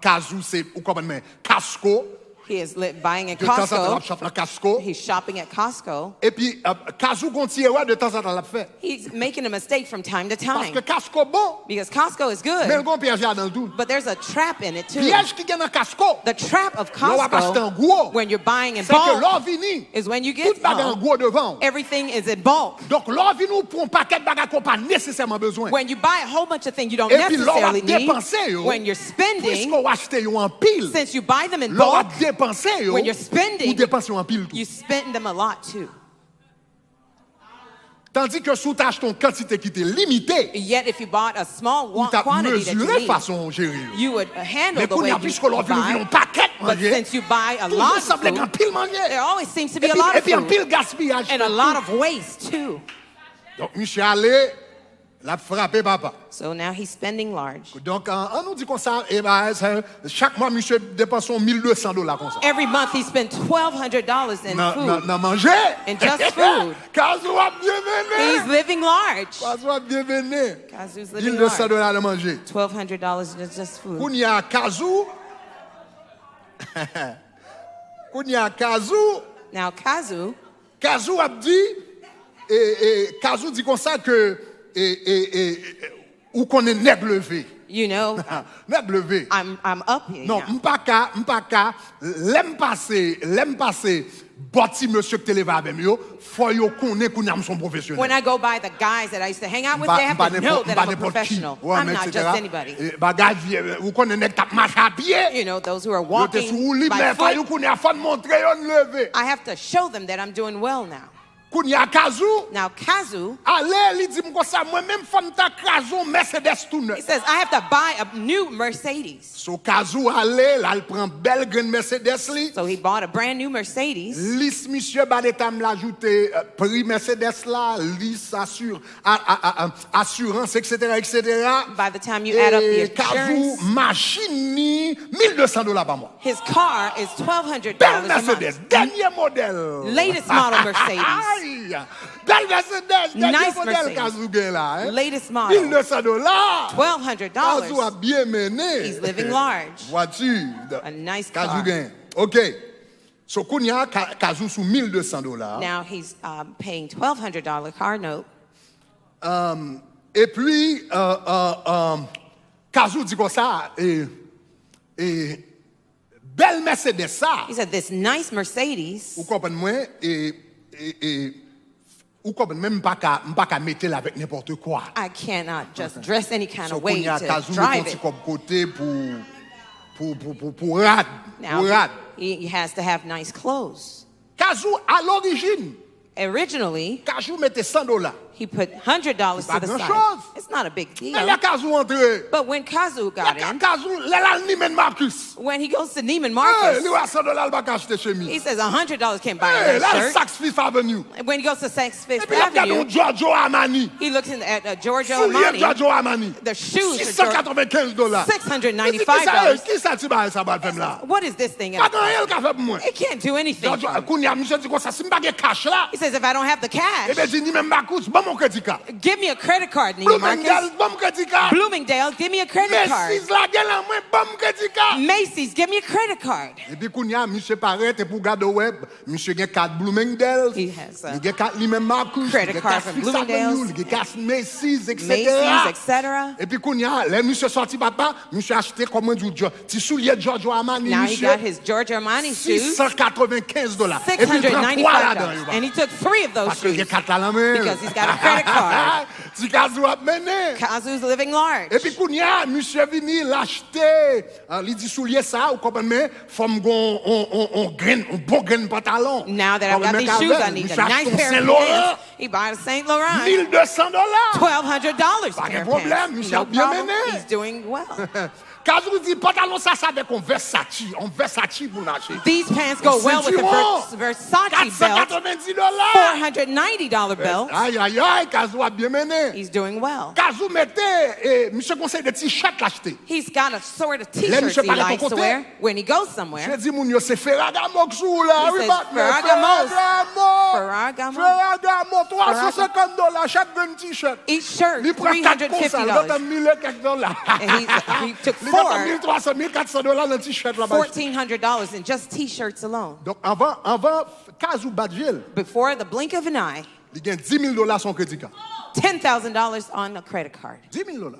Kazou c'est ou comment Casco. He is buying at De temps en temps, Costco. il shop dans Casco. He's shopping at Costco. Et puis Kazou continue de temps en temps l'a fait. He's making a mistake from time to Parce que time. Casco bon, Because Costco is mais good, le gon piège là dans le tout. but there's a trap in it too. Piège qui est dans Casco. The trap of Là, on va acheter en Costco, gros. when you're buying in C'est que l'or bulk, vini. is when you Tout get bagarre en bulk, gros devant. everything is in bulk. Donc l'or vini ou pour un paquet de bagages qu'on pas nécessairement besoin. When you buy a whole bunch of things you don't Et puis l'or va necessarily need, dépenser yo. when you're spending, Puisqu'on va acheter yo en pile. since you buy them in L'or va bulk, dépenser yo. when you're spending, ou dépenser en pile tout. you spend them a lot too. Tandis que sous t'achètes une quantité qui était limitée, Yet if you bought a small ou t'as quantity that you mesuré need, façon gérer. you would handle Mais the qu'on way y a you plus que l'or vini un buy. paquet But manger. since you buy a Toujours lot of semble qu'un food, pile manger. there always seems to be Et a lot of puis un food pile gaspillage. and a lot of waste too. Donc Michel allé, l'a frappé papa. So now he's spending large. Donc on nous dit comme ça, et ben, chaque mois monsieur dépense $1,200 comme ça. Every month he spent $1,200 in food. Dans manger. And just food. Kazou a bien He's mené. living large. Kazou a bien mené. Kazu's living $1,200 large. de manger. $1,200 is just food. Kounya Kazou. Kounya Kazou. Now Kazu, Kazou a dit, et Kazou dit comme ça que, ou qu'on est nègre levé. you know, Nègre levé. I'm up here. Non, now. m'paka, l'aime passer, bâti monsieur que t'es levé avec yo, faut yo connaît qu'on a son professionnel. When I go by the guys that I used to hang out with, they have to know that I'm a professional. I'm not just anybody. Bagage, vous connaissez nèg t'a marche à pied. You know, those who are Yo te sou walking libre, by mais faut yo foot, connaît à fond montrer yon levé. I have to show them that I'm doing well now. Kounya Kazou, Now Kazu, allez, li dit m'ko ça, moi-même femme ta Kazou Mercedes tout neuf. he says, I have to buy a new Mercedes. So Kazou allez, là, il prend belle grande Mercedes li. So he bought a brand new Mercedes. Lis monsieur Badetam l'ajouté prix Mercedes là, lis assurance etc. By the time you add up the Et Kazou insurance, machine ni $1,200 par mois. his car is $1,200 Belle a Mercedes, month. dernier modèle. Latest model Mercedes. Aïe, belle Mercedes, dernier Nice modèle Mercedes. Kazou gen là. Hein? Latest model. $1,200. Kazou a $1,200. bien mené. He's living large. Voiture. A nice Kazou car. gen. OK. So kounya Kazou sous $1,200. Now he's paying $1,200 car note. Et puis Kazou dit comme ça et belle Mercedes ça. He said, this nice Mercedes, Vous comprenez moi et vous comprenez même pas qu'à mettre là avec n'importe quoi. I cannot just dress any kind So of way kounya to Kazou drive met it. comme côté pour rad. Now Pour rad. he has to have nice clothes. Kazou à l'origine, Originally, Kazou mettait $100. he put $100 pas to the side. grand-chose. It's not a big deal. Mais là Kazou entré. But when Kazu got in, Kazou là ni même Marcus. when he goes to Neiman Hey, Marcus, lui a $100 pas acheter chemise. he says $100 can't buy Hey, a là shirt. Saks Fifth Avenue. When he goes to Saks Et Fifth puis là regarde Avenue, un Giorgio Armani. he looks at Giorgio Soulier Armani. Giorgio Armani. The shoes are $695. $695. Qui ça tu vas ça va faire là? What is this thing? Pas grand rien qu'a fait pour moi. It can't do anything. Giorgio for me. Kounia monsieur dit comme ça si m'pa gen cash là. He says, if I don't have the Eh cash, bien, dis, ni même Marcus, bon mon crédit card. give me a credit card, Neiman Marcus. Bloomingdale's, bon mon crédit card. Bloomingdale's, give me a credit card. Macy's, la gueule en moins, bon mon crédit card. Macy's, give me a credit card. Et puis, quand il y a monsieur paraît, et pour garder web, monsieur a 4 Bloomingdale's. He has a Il a 4 lui-même Marcus. credit card from Bloomingdale's, Il a 4 Macy's, etc. Macy's, etc. Et puis, quand il y a, là, monsieur sorti papa, monsieur a acheté, comment dire, petit soulier Giorgio Armani, Now he monsieur. got his Giorgio Armani shoes, $695. Et puis, il prend 3 là-dedans. $695. And he took 3 of those Parce qu'il y a shoes 4 à la main. because he's got a credit card. Si Kazou a mené. Kazu's living large. Et puis, Kounia, monsieur vini l'acheter. Il dit soulier ça, ou comprenez, forme on bon grain pantalon. Now that I've got these shoes, I need a nice pair of pants. He bought a Saint Laurent. $1,200. $1,200 Pas de pair of problème, pants. monsieur No a bien problem. mené. He's doing well. Kazou dit pantalon ça avec un Versace pour l'acheter. These pants go well with the Versace belt. $490 belt. Aïe aïe aïe, Kazou a bien mené. He's doing well. Kazou mettait, monsieur conseille de t-shirt l'acheter. He's got a sort of Là, t-shirts monsieur he parle de likes ton to côté. wear when he goes somewhere. Je dis, mon yo, c'est Ferragamo que joue là. He Oui, says partner, Ferragamo. Ferragamo, $350, chaque gun t-shirt. Each shirt, Il prend 4 pour ça, l'autre $350. 1000 et quelques dollars. And he took Il prend 4, $1,300, $1,400 dans t-shirt là-bas. $1,400 in just t-shirts alone. Donc, avant Kazou Badville, Before the blink of an eye, il gagne $10,000 son crédit card. $10,000 on a credit card. $10,000. Le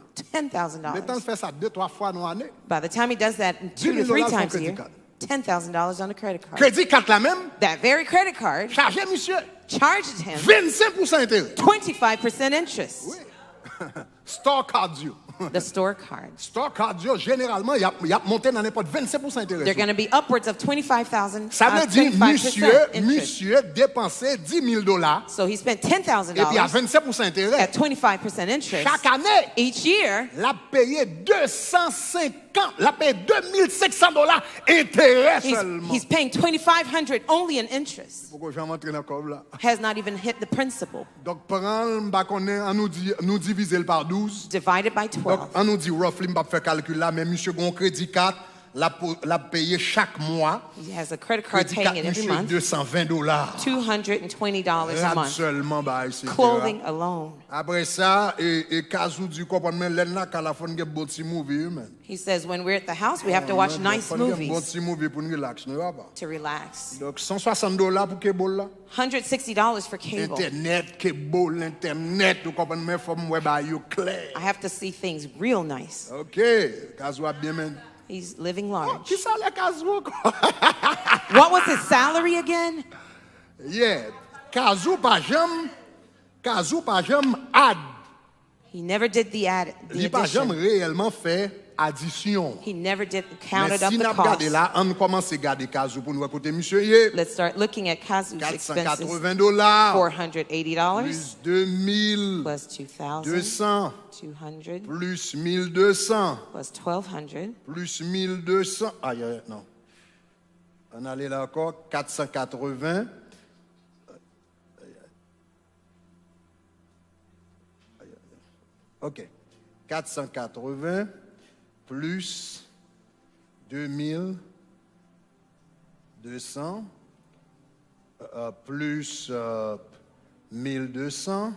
temps de $10,000. faire ça 2-3 fois dans l'année. By the time he does that 2 to 3 $10,000 times a credit year, card. $10,000 on a credit card. Crédit card la même, That very credit card chargé, monsieur, charged him 25% intérêt. 25% interest. Oui. Store cardio. The store card. Store cardio, généralement, il y a monté dans n'importe 25% intérêt. They're going to be upwards of 25,000. Ça veut dire, 25% interest. monsieur dépensait $10,000 So he spent et puis à $10,000 25% intérêt. at 25% interest. Chaque année, Each year, l'a payé 250, l'a payé $2,500 intérêt seulement. he's paying $2,500 only in interest. Pourquoi je vais m'entrer dans le corps là? Has not even hit the principal. Donc, nous diviser par 12. Divided by 12. Donc, on nous dit roughly, je ne vais pas faire calcul là, mais monsieur a un crédit card, l'a payé chaque mois. He has a credit card Crédit paying card, it every monsieur, month. $220. $220 a month. Seulement, bah, etc. Clothing alone. Après ça, et Kazou dit qu'on peut mettre là, qu'à la fin, on a un bon petit movie, man. He says when we're at the house, we have to watch nice Un bon movies petit movie pour nous relaxer, ne va pas. to relax. Donc, $160 pour cable là. $160 for cable. Internet, cable, internet, vous comprenez, mais faut me voir you clair. I have to see things real nice. OK, Kazou a bien mené. He's living large. Qui ça, les Kazou? What was his salary again? Yeah, Kazou pas jamais ad. He never did the Il pas jamais addition. réellement fait addition. He never did Mais counted up si the nous regardons cost. là, on commence à regarder Kazou pour nous écouter, monsieur, yeah, Let's start looking at Kazu's expenses. $480, $480 plus 2,200, plus 2,000, 200 plus 1,200, plus 1,200 plus 1,200. Aïe, non. On allait là encore, 480. OK. 480 plus 2,200 plus 1,200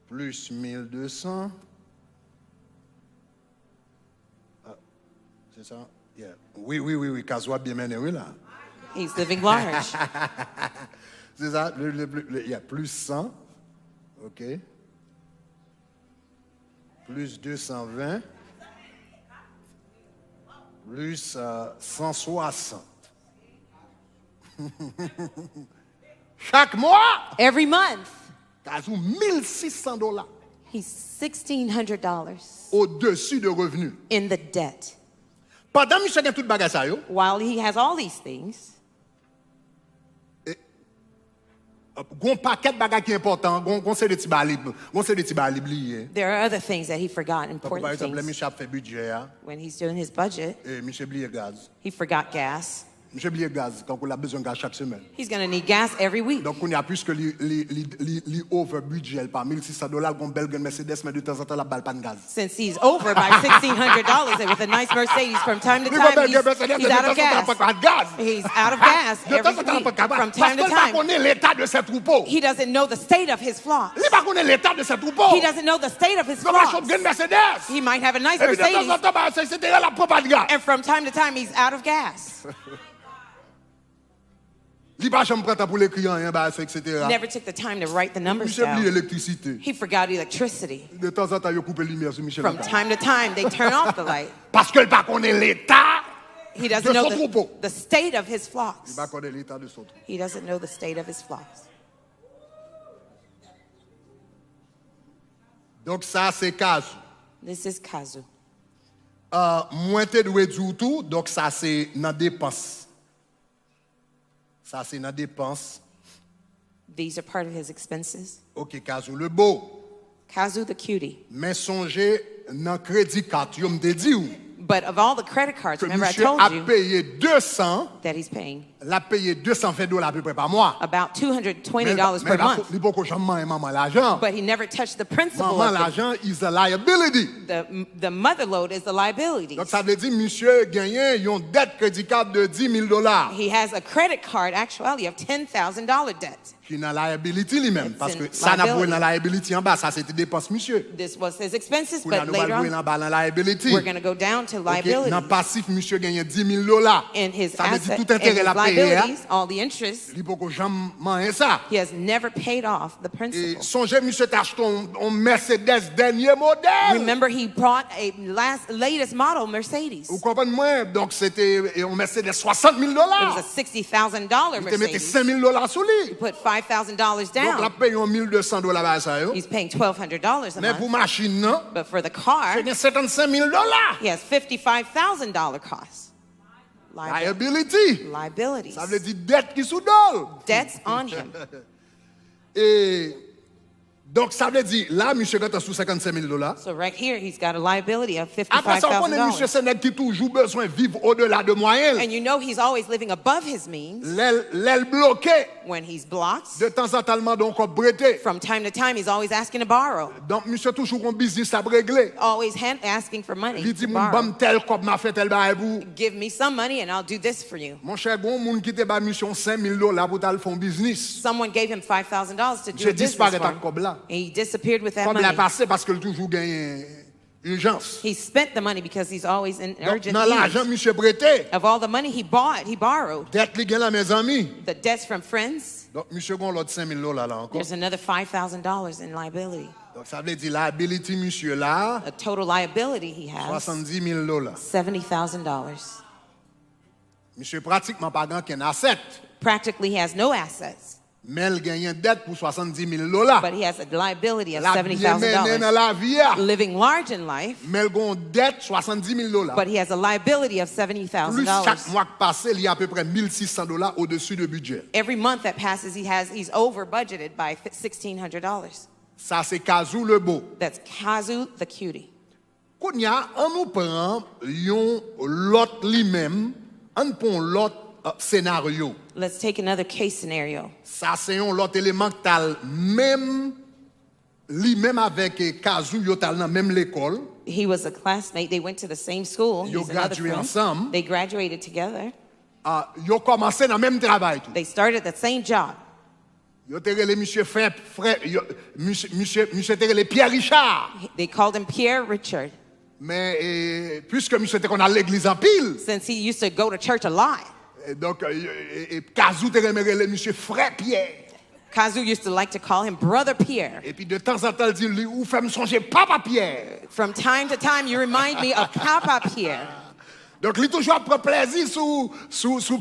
plus 1,200. C'est ça? Yeah. Oui, Kazou a bien mené, oui, là. He's living large. C'est ça, il y a plus 100, OK. Plus 220, plus 160. Chaque mois, Every month, Kazou $1,600 he's $1,600 au-dessus de revenus. in the debt. Pendant que monsieur a tout bagage ça yo, While he has all these things, gon paquet de bagages qui important, gon c'est des petits balib, liés. there are other things that he forgot, Par important exemple, things. monsieur a fait budget, When he's doing his budget, et monsieur oublié gaz. he forgot gas. Monsieur oublié gaz quand on a besoin de gaz chaque semaine. He's going to need gas every week. Donc on y a plus que les over budget par $1,600 qu'on belle Mercedes mais de temps en temps la balle pas de gaz. Since he's over by $1,600 and with a nice Mercedes, from time to time he's out of gas. He's out of gas every week. From time to time. L'état de ces troupeaux. He doesn't know the state of his flocks. Il pas connaît l'état de ces troupeaux. He doesn't know the state of his flocks. Mercedes. He might have a nice Et puis de temps en Mercedes, temps bah, c'était la propre de gaz. and from time to time he's out of gas. Il pas jamais prêt pour l'écrire rien bah etc. Never took the time to write the numbers Monsieur oublié down. l'électricité. He forgot electricity. De temps en temps il coupe la lumière sur Michel. From time to time they turn off the light. Parce que il pas connaît l'état. He doesn't know the state of his Il flocks. pas connaît l'état de son troupeau. He doesn't know the state of his flocks. Donc ça c'est cas. This is Kazu. Moins te doué du tout, donc ça c'est dans dépense. Ça c'est dans dépense. These are part of his expenses. OK, Kazou le beau. Kazu the cutie. Mais songez dans crédit carte, yo m'te dit ou But of all the credit cards, que remember I monsieur told a you payé 200, that he's paying l'a payé $220 à peu près par mois. about $220 per month. Il faut que jamais maman l'argent. But he never touched the principal Maman of l'argent is a liability. the mother load is the liabilities. Donc ça veut dire monsieur gagné une dette crédit carte de $10,000 He has a credit card actually of $10,000 debt. qui est dans liability lui-même It's parce in que ça n'a pas liability. dans liability en bas, ça c'était dépense monsieur. This was his expenses, Pour nous but later on en bas dans liability. we're going to go down to OK, liabilities. dans passif monsieur gagné $10,000. And his Ça veut dire asset tout and intérêt his la payer. liabilities, all the interest, Il faut que jamais ça. he has never paid off the Et principal. songez monsieur t'as acheté un Mercedes dernier modèle. Remember, he brought a latest model Mercedes. Vous comprenez moi? Donc c'était un Mercedes $60,000. It was a $60,000 Vous te mettez Mercedes. $5,000 sur lui. He put $5,000 Donc la down. paye $1,200 par ça yo. He's paying $1,200 a Mais pour month. machine non, But for the car, c'est $75,000. he has $55,000 costs. Liability. Liabilities. Ça veut dire dette qui sous dol. Debts on him. Et donc ça veut dire là monsieur quand sous $55,000. So right here, he's got a liability of Après ça on connaît monsieur $55,000. Sénègue qui toujours besoin de vivre au-delà de moyenne. And you know he's always living above his means. L'aile bloquée. When he's blocked, De temps en temps donc on breté. from time to time, he's always asking to borrow. Donc monsieur toujours un business à régler. Always asking for money Il to dit mon borrow. bam tel comme m'a fait tel bail pour. Give me some money and I'll do this for you. Mon cher bon moun qui te ba mission $5,000 pour t'al faire business. Someone gave him $5,000 to do Je a business disparais for à him. comme là. And he disappeared with that Comme l'a money. passé parce que toujours gagne urgence. He spent the money because he's always in Donc urgent dans l'argent need. monsieur prêté. Of all the money he bought, he borrowed. Dette li gen là mes amis. The debts from friends, Donc monsieur gon l'autre $5,000 là encore. there's another $5,000 in liability. Donc ça veut dire liability monsieur là A total liability he has, $70,000. $70,000. Monsieur pratiquement pas grand qu'un asset. Practically he has no assets, Mais il gagne une dette pour $70,000. but he has a liability of La bien mené dans $70,000. la vie. Living large in life, Mais il a une dette $70,000. but he has a liability of Plus chaque $70,000. mois qui passe, il y a à peu près $1,600 au-dessus du budget. Every month that passes, he's over budgeted by $1,600. Ça, c'est Kazou le beau. That's Kazu the cutie. Kounya, on nous prend l'autre lui-même, on prend l'autre scénario. Let's take another case scenario. Ça, c'est un autre élément qui a même lui-même avec Kazou, yo tal dans même l'école. He was a classmate. They went to the same school. Yo He's another gradué friend. ensemble. They graduated together. Yo commencé dans même travail tout. They started the same job. Yo te relé monsieur frère, monsieur te relé Pierre Richard. They called him Pierre Richard, Mais puisque monsieur te qu'on a l'église en pile, since he used to go to church a lot. donc Kazou te relé monsieur frère Pierre. Kazu used to like to call him Brother Pierre. Et puis de temps en temps, il dit, lui, ou fait me songer Papa Pierre. From time to time, you remind me of Papa Pierre. Donc, il toujours prend plaisir sous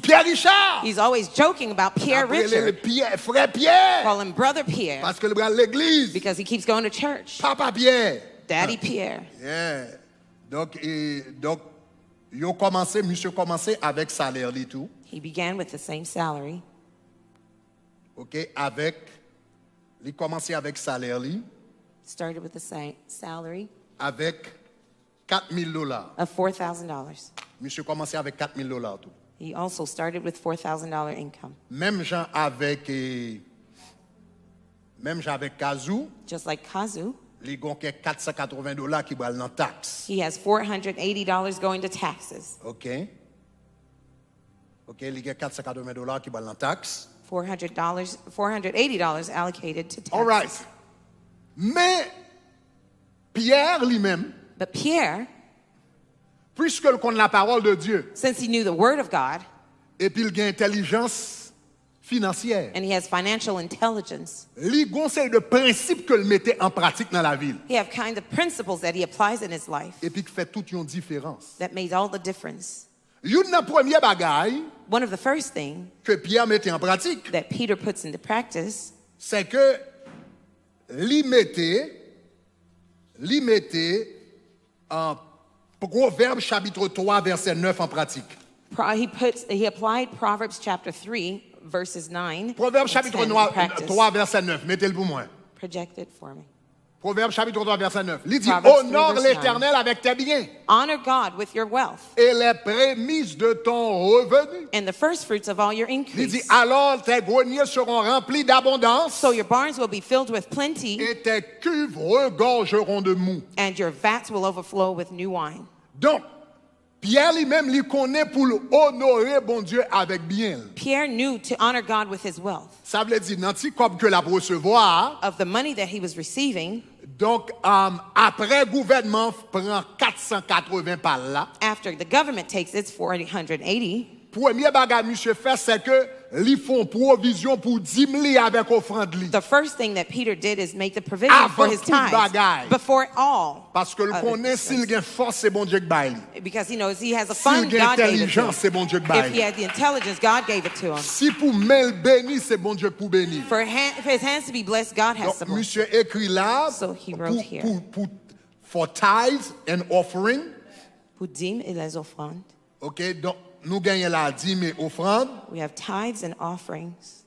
Pierre Richard. He's always joking about Pierre Après, Richard. frère Pierre. Call him Brother Pierre Parce que le bras de l'église. because he keeps going to church. Papa Pierre. Daddy Pierre. Yeah. Donc, yo commencé, monsieur commencé avec salaire et tout. He began with the same salary. OK, il commencé avec salaire li, Started with the same salary avec $4,000. of $4,000. Monsieur commencé avec $4,000 tout. He also started with $4,000 income. Même gens avec Kazoo, Just like Kazu, il y a $480 qui va dans taxe. he has $480 going to taxes. OK, il y a $480 qui va dans taxe. $480 allocated to taxes. All right. Mais Pierre lui-même, But Pierre, puisque il connaît la parole de Dieu, since he knew the word of God, et puis il a intelligence financière, and he has financial intelligence, il y a un de principes qu'il mettait en pratique dans la ville. he have kind of principles that he applies in his life Et puis qui fait toute une différence. that made all the difference. Une des premières bagailles One of the first things que Pierre mettait en pratique, that Peter puts into practice c'est que il mettait en Proverbe chapitre 3 verset 9 en pratique. he applied Proverbs chapter 3 verses 9 Proverbe and chapitre 10 in practice. 3 verset 9, mettez-le pour moi. Project it for me. Proverbe chapitre 3 verset 9. Il dit Proverbs 3, honore verse l'Éternel avec tes biens Honor God with your wealth et les prémices de ton revenu. and the first fruits of all your Il dit increase. alors tes greniers seront remplis d'abondance So your barns will be filled with plenty et tes cuves regorgeront de mou. and your vats will overflow with new wine. Donc Pierre lui-même lui connaît pour honorer bon Dieu avec bien. Pierre knew to honor God with his wealth. Ça veut dire nanti comme que la recevoir. Of the money that he was receiving, Donc après gouvernement prend 480 par là. after the government takes its 480, Premier bagage monsieur fait c'est que li font provision pour 10 000 avec offrande li. the first thing that Peter did is make the provision for his Avant tout tithes bagay. before all. Parce que le of connaît it. s'il gagne force c'est bon Dieu qui baille. Because he knows he has a S'il fund, gagne God gave it to him. intelligence c'est bon Dieu qui If he baille. had the intelligence, God gave it to him. Si pour main béni c'est bon Dieu pour bénir. For his hands to be blessed, God has to Donc bless. monsieur écrit là So he wrote here. for tithes and offering. Pour dîmes et les offrandes. OK, donc nous gagnons la dîme et offrande. We have tithes and offerings.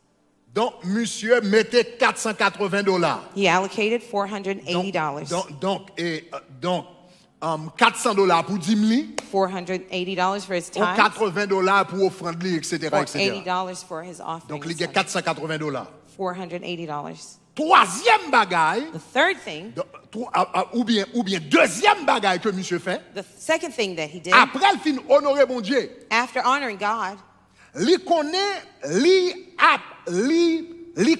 Donc monsieur mettait $480. He allocated $480. Donc $400 pour dîme li, $480 for his tithes. $80 pour offrande li, etc., Or etc. $80 for his Donc il offerings. y a $480. $480. Troisième bagaille, The third thing, ou bien deuxième bagaille que monsieur fait, the second thing that he did, après le fin honorer mon Dieu, after honoring God, li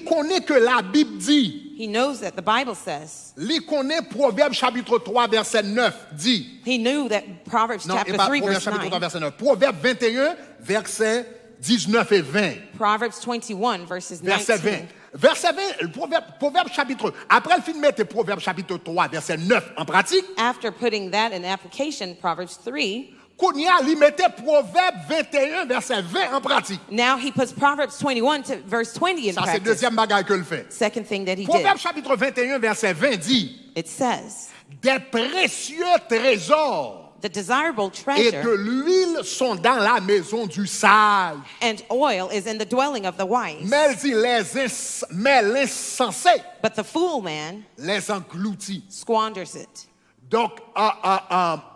connaît que la Bible dit, he knows that the Bible says, li connaît Proverbe chapitre 3 verset 9 dit, he knew that Proverbs non, et chapter pas 3 Proverbe verse chapitre 3 9, verset 9, Proverbe 21 verset 19 et 20. Proverbs 21 verses Verset 20. 19. Verset 20, le proverbe chapitre. Après le film mettre Proverbe chapitre 3, verset 9 en pratique. After putting that in application, Proverbs 3, Kounia, il mettait Proverbe 21, verset 20 en pratique. now he puts Proverbs 21 to verse 20 in Ça, c'est le practice. deuxième bagage que le fait. Second thing that he did, Proverbe chapitre 21, verset 20 dit, it says, des précieux trésors the desirable et de treasure l'huile sont dans la maison du sage. and oil is in the dwelling of the wise. Mais il dit, mais l'insensé But the fool man les engloutit. squanders it. Donc,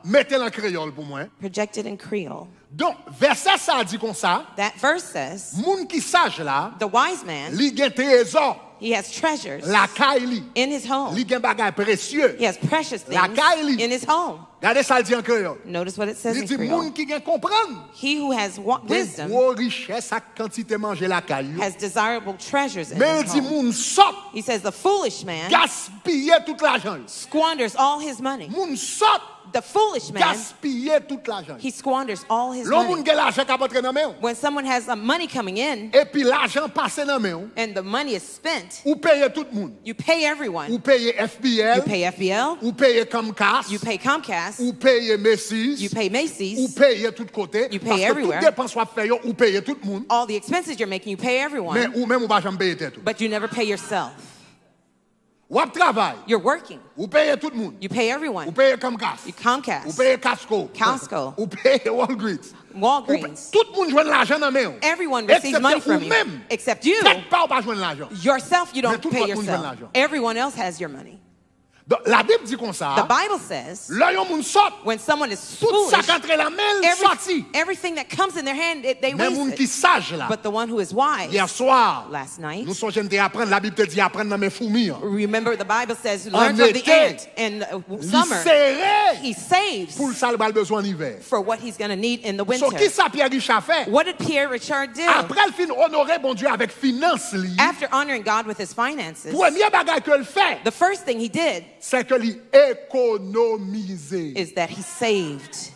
mettez-le en créole pour moi. Projected in Creole. Donc, verset ça dit comme ça, That verse says, moun qui sage là, the wise man, li gen trésor, he has treasures la caille li, in his home. li gen bagay précieux. He has precious La things caille li. in his home. Regardez ça le dit en créole. Notice what it says Il in dit Creole. moun qui gen comprendre. He who has Des wisdom gros richesses à quantité manger la caille. has desirable treasures in Mais il his dit home. moun sot, He says the foolish man gaspiller tout l'argent. squanders all his money. Moun sot, The foolish man, gaspiller tout l'argent. he squanders all his L'on moun money. gen l'argent qui rentre dans main. When someone has some money coming in Et puis l'argent passe dans main. and the money is spent, Ou paye tout le monde. you pay Ou everyone. paye You FBL, pay FBL, ou paye Comcast, you pay Comcast, ou paye Macy's, you pay ou Macy's, paye tout côté. You pay Parce que everywhere. tout dépense soit fait, ou paye tout le monde. all the expenses you're making, you pay Mais everyone, ou même ou pas jamais payer tout. but you never pay yourself. Ou ap travail, You're working. ou paye tout le monde. You pay Ou everyone. paye Comcast, You ou Comcast, paye Costco, Costco. ou paye Walgreens. Walgreens. Tout le monde joue l'argent dans main. Everyone receives money from you, Même. except you. Tête pas ou pas jouer l'argent. Yourself, you Mais don't tout pay le monde joue yourself. l'argent. Everyone else has your money. Donc, la Bible dit comme ça. The Bible says, Là, yon moun sort. when someone is Tout ça foolish, qu'entre la main, sorti. everything that comes in their hand, they Mais moun waste qui it. sage là. But the one who is wise, Hier soir, last night, nous sommes jeunes apprendre. La Bible te dit apprendre dans mes fourmis. remember the Bible says, learn from the ant. In summer, he saves pour ça le besoin d'hiver. for what he's going to need in the winter. So qui ça Pierre Richard fait? What did Pierre Richard do? Après il fin honorer bon Dieu avec finance li. After honoring God with his finances, Premier bagage que le fait, the first thing he did c'est que il économise. is that he saved.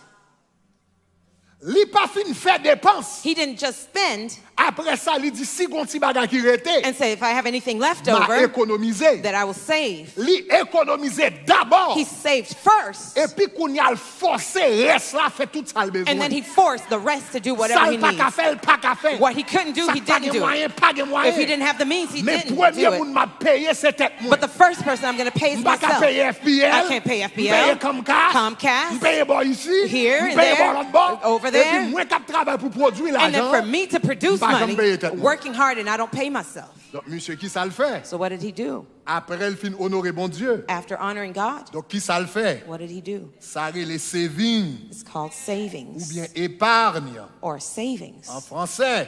Li pas fin faire dépense. He didn't just spend Après ça, il dit si gon ti bagage qui rete, and say, if I have anything left m'a over, économisé. that I will save. Li économiser d'abord. He saved first, Et puis qu'on y a le forcé reste là fait tout ça le besoin. and then he forced the rest to do whatever he pas needs. qu'à faire, pas qu'à faire. What he couldn't do, he didn't do it. Pas de moyen. If he didn't have the means, he Mais didn't premier do moun it. m'a payé c'était moi. But the first person I'm going to pay is M'pa myself. payer FPL. I can't pay FPL, M'payer Comcast. M'payer bon ici. here and M'payer there, bon l'autre bord. over Et there. puis moi qui travaille pour produire And then l'argent. for me to produce M'pa jamais money, payer tête moi. working hard, and I don't pay myself. Donc monsieur qui ça le fait? So what did he do? Après il fin honorer bon Dieu. After honoring God, Donc qui ça le fait? what did he do? Ça les savings It's called ou savings bien épargne or savings. en français.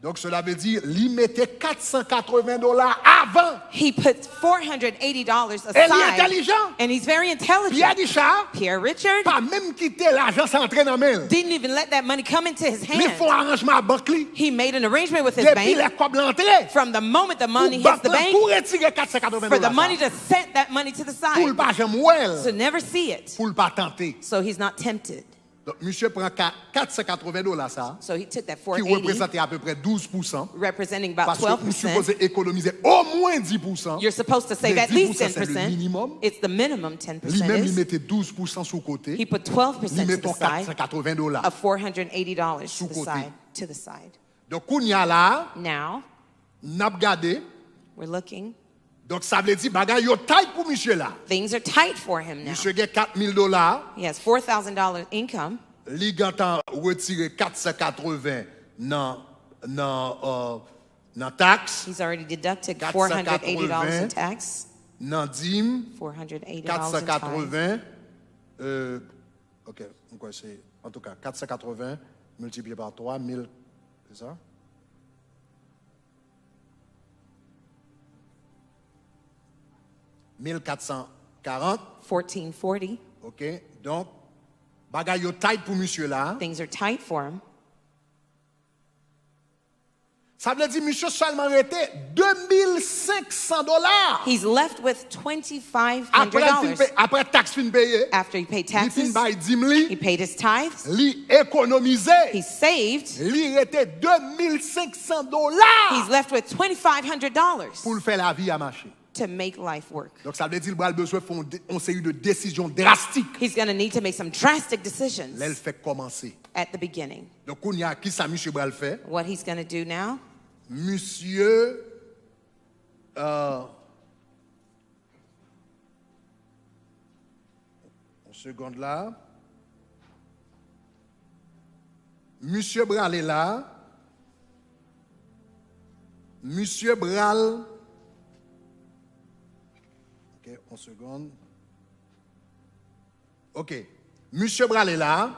Donc cela veut dire lui mettait $480 avant. He put $480 Et il est aside, intelligent. and he's very Pierre intelligent. Richard Pierre Richard pas même quitter l'argent sans entrer dans mail. didn't even let that money come into his Mais hand. font arrangement à banque li. He made an arrangement with his Depuis bank les cobles l'entrée. from the moment the money Pour hits the bank pour retirer $480 for the money to set that money to the pour le side pas jamais well, to never see it, pour le pas tenter. so he's not tempted. Donc monsieur prend $480 ça So he took that qui 480, représente à peu près 12%. representing about Parce que vous 12%. supposez économiser au moins 10%. You're supposed to save Mais at least 10%, c'est le 10%. minimum. It's the minimum 10% Lui-même il is. mettait 12% sur côté. He put 12% Il to met the ton side $480. of $480 Sous to the côté. side. To the side. Donc qu'on y a là, Now n'a regardé. we're looking. Donc ça veut dire bagay yo taille pour monsieur là. Things are tight for him now. Monsieur gagne $4,000. He has $4,000 income. Li gantan retire 480 nan taxe, He's already deducted 480 $480 in tax. nan dîme, $480 in 480, ok, c'est, en tout cas, 480 multiplié par 3, 1000, c'est ça? $1,440, 1440. ok, donc, bagay yo tight pour monsieur là. Things are tight for him. Ça veut dire monsieur seulement été $2,500. He's left with $2,500 Après taxe fin payé, after he paid li fin taxes. bay dim li, He paid his tithes. li économisé, He saved. li était $2,500 He's left with $2,500 pour le faire la vie à marcher. to make life work. Donc ça veut dire qu'il a besoin de faire une série de décisions drastiques. He's going to need to make some drastic decisions Là, il fait commencer. at the beginning. Donc on y a qui ça monsieur Bral fait? What he's going to do now, Monsieur une seconde là. Monsieur Bral est là. Monsieur Bral. Ok, une seconde. Ok. Monsieur Bral est là.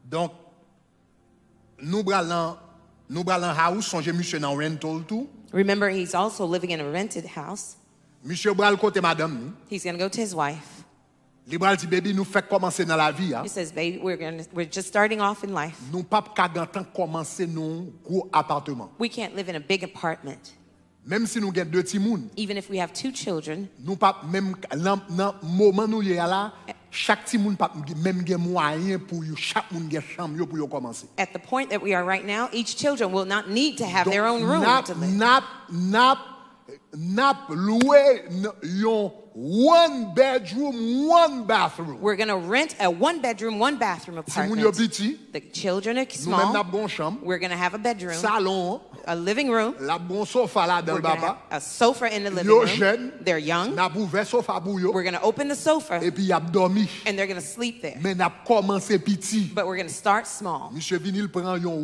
Donc, nous Bral en house, songez monsieur dans rental tout. remember, he's also living in a rented house. Monsieur Bral côté madame. He's going to go to his wife. Li Bral dit baby nous fait commencer dans la vie. He says, baby, we're just starting off in life. Nous pas qu'à commencer non gros appartement. We can't live in a big apartment. Même si nous avons deux petits moun, Even if we have 2 children, nous pas même dans moment nous y a là, chaque petit moun pas même gen moyen pour yo, chaque moun gen chambre yo pour yo commencer. at the point that we are right now, each children will not need to have Donc, their own room to live. nap loué yon 1 bedroom, 1 bathroom. We're going to rent a 1-bedroom, 1-bathroom Si moun yo apartment. petit, The children are nous même small. n'a bon chambre, We're going to have a bedroom, salon, a living room. la bon sofa là dans We're le going to baba. have a sofa in the living Yo room. jeune, They're young. n'a ouvert sofa pour yo We're going to open the sofa et puis y a dormi. and they're going to sleep there. Mais n'a commencé petit. But we're going to start small. Monsieur Vinil prend yon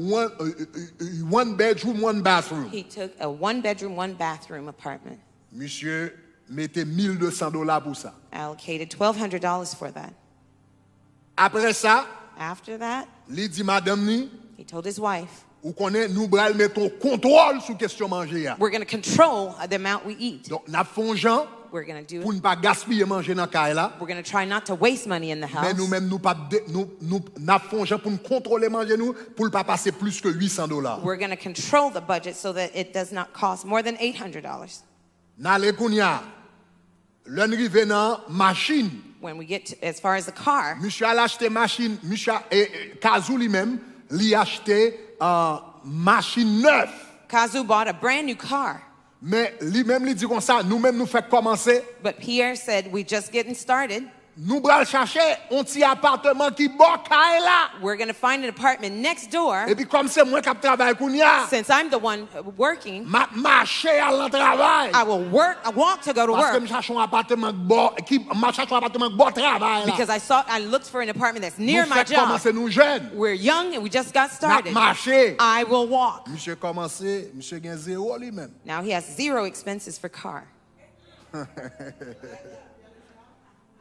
1 bedroom, 1 bathroom. He took a 1-bedroom, 1-bathroom apartment. Monsieur mettez $1,200 pour ça. Allocated $1,200 for that. Après ça, after that, il dit madame ni, he told his wife, ou connaît nous bral mettons contrôle sur question manger. We're going to control the amount we eat. Donc n'a font gens we're going to do pour ne pas gaspiller manger dans caille là. We're going to try not to waste money in the house. Mais nous-mêmes nous pas nous n'a font gens pour nous contrôler manger nous pour ne pas passer plus que $800. We're going to control the budget so that it does not cost more than $800. N'allez kounya. L'enrive dans machine. When we get to, as far as the car, monsieur a acheté machine, monsieur Kazou lui-même, lui a acheté machine neuve. Kazoo bought a brand new car. Mais lui-même lui dit comme ça, nous-mêmes nous fait commencer. But Pierre said, we're just getting started. Nous allons chercher un petit appartement qui est là. We're going to find an apartment next door. Et puis comme c'est moi qui travaille kounya. Since I'm the one working, marcher à l'en travail. I will walk to go to Parce work. que je cherche un appartement qui cherche un appartement bon travail là. Because I looked for an apartment that's near my job. Commencer nous jeunes. We're young and we just got started. Marcher. I will walk. Monsieur commencé, monsieur gagne zéro lui-même. Now he has 0 expenses for car.